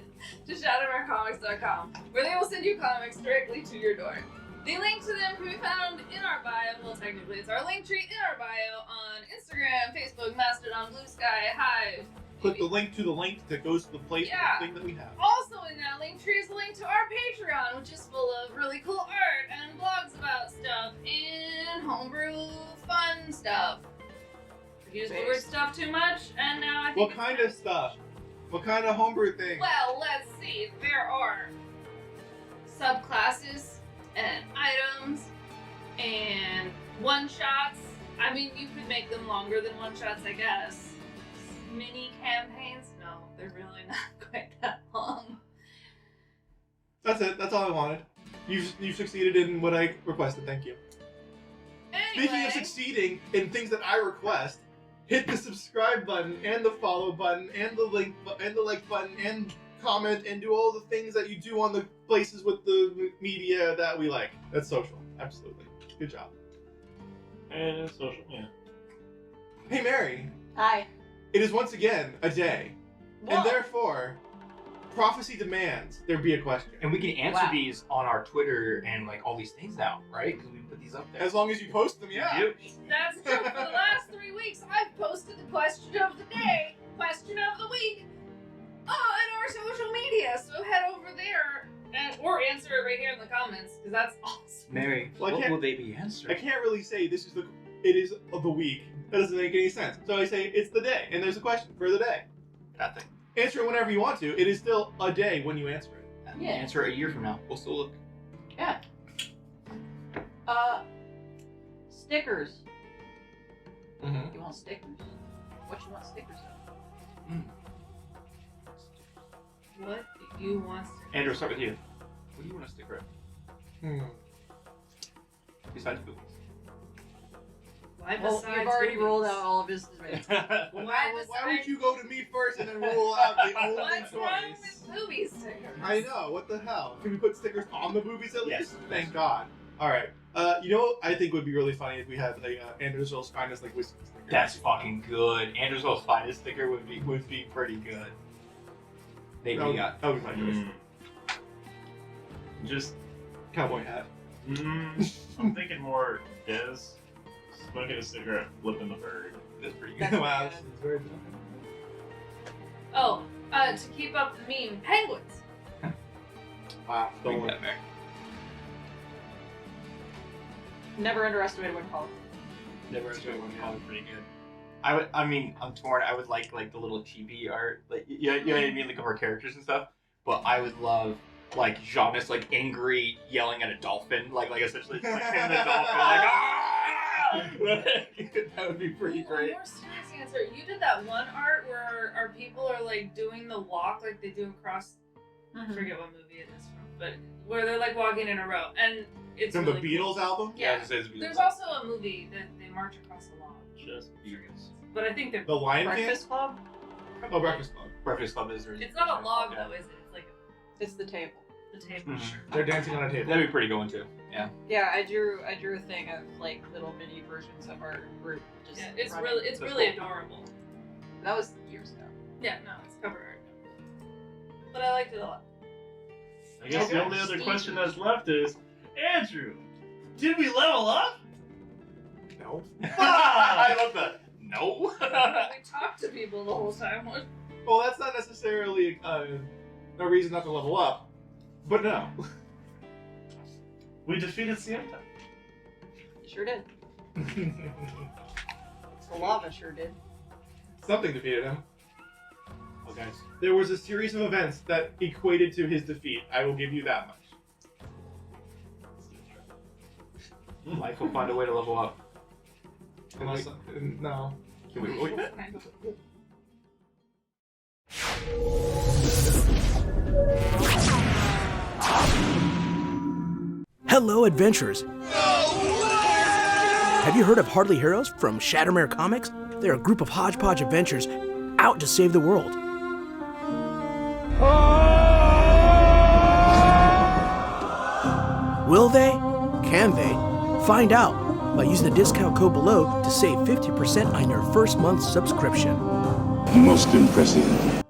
to shadowmerecomics.com, where they will send you comics directly to your door. The link to them can be found in our bio. Well, technically, it's our link tree in our bio on Instagram, Facebook, Mastodon, Bluesky, Hive. Put the link to the link that goes to the place Yeah. the thing that we have. Also in that link tree is a link to our Patreon, which is full of really cool art and blogs about stuff and homebrew fun stuff. I've used the word stuff too much, and now I think What kind of stuff? What kind of homebrew thing? Well, let's see. There are subclasses and items and one-shots. I mean, you could make them longer than one-shots, I guess. Mini campaigns? No, they're really not quite that long. That's it. That's all I wanted. You've succeeded in what I requested. Thank you. Anyway, Speaking of succeeding in things that I request, hit the subscribe button and the follow button and the link and the like button and comment and do all the things that you do on the places with the media that we like. That's social. Absolutely. Good job. And it's social, yeah. Hey Mary, Hi. it is once again a day, and therefore, prophecy demands there be a question. And we can answer Wow. these on our Twitter and like all these things now, right? Because we put these up there. As long as you post them, yeah. Yep. that's true. For the last 3 weeks, I've posted the question of the day, question of the week, on our social media. So head over there or answer it right here in the comments, because that's awesome. Mary, Well, I what can't- will they be I answering? can't really say it is of the week. That doesn't make any sense. So I say it's the day, and there's a question for the day. Nothing. Answer it whenever you want to. It is still a day when you answer it. Yeah. Answer a year from now. We'll still look. Yeah. Stickers. Mm-hmm. You want stickers? What you want stickers of? What do you want to Andrew, start with you. What do you want to sticker up? Besides boobies. Why Well, besides you've already boobies? rolled out all of his demands. Why Why would besides- you go to me first and then rule out the only What's wrong choice? with booby stickers? I know. What the hell? Can we put stickers on the boobies at least? Yes. Thank God. All right. You know what I think would be really funny if we had like Andersville's finest like whiskey sticker. That's fucking good. Andersville's finest sticker would be pretty good. Nate, what do you got? That would be my choice. Just, Cowboy hat. I'm thinking more Des smoking a cigarette, flipping the bird. That's pretty good. That's Wow, good. this is very good. Oh, to keep up the meme, penguins. Wow, Bring stolen. that back. Never underestimated one call. Never actually one probably pretty good. I mean, I'm torn. I would like the little chibi art, like you know what I mean, like of our characters and stuff. But I would love like Janus like angry yelling at a dolphin, like essentially it's like him and a dolphin, like ah! That would be pretty great. More serious answer. You did that one art where our people are like doing the walk like they do across. I forget what movie it is from, but where they're like walking in a row, and it's From really the Beatles cool. album? Yeah. It says Beatles. There's also a movie that they march across the lawn. Just Beatles. But I think they're. The Lion King? Breakfast Club? Oh, Breakfast Club. Breakfast Club is. It's not a log though, is it? It's like It's the table. the table. Mhm. They're dancing on a table. That'd be pretty good one too. Yeah. Yeah, I drew a thing of like little mini versions of our group. Just Yeah, it's running. really That's really cool. adorable. That was years ago. Yeah, no, it's cover art. But I liked it a lot. I guess the only other question that's left is, Andrew, did we level up? No. I love that. No. We talked to people the whole time. What? Well, that's not necessarily a reason not to level up, but no. We defeated Sienta. Sure did. The lava sure did. Something defeated him. Oh, guys. There was a series of events that equated to his defeat. I will give you that much. Life will find a way to level up. Unless, no. Can we wait? Hello, adventurers! Have you heard of Hardly Heroes from Shattermere Comics? They're a group of hodgepodge adventurers out to save the world. Will they? Can they? Find out by using the discount code below to save 50% on your first month's subscription. Most impressive.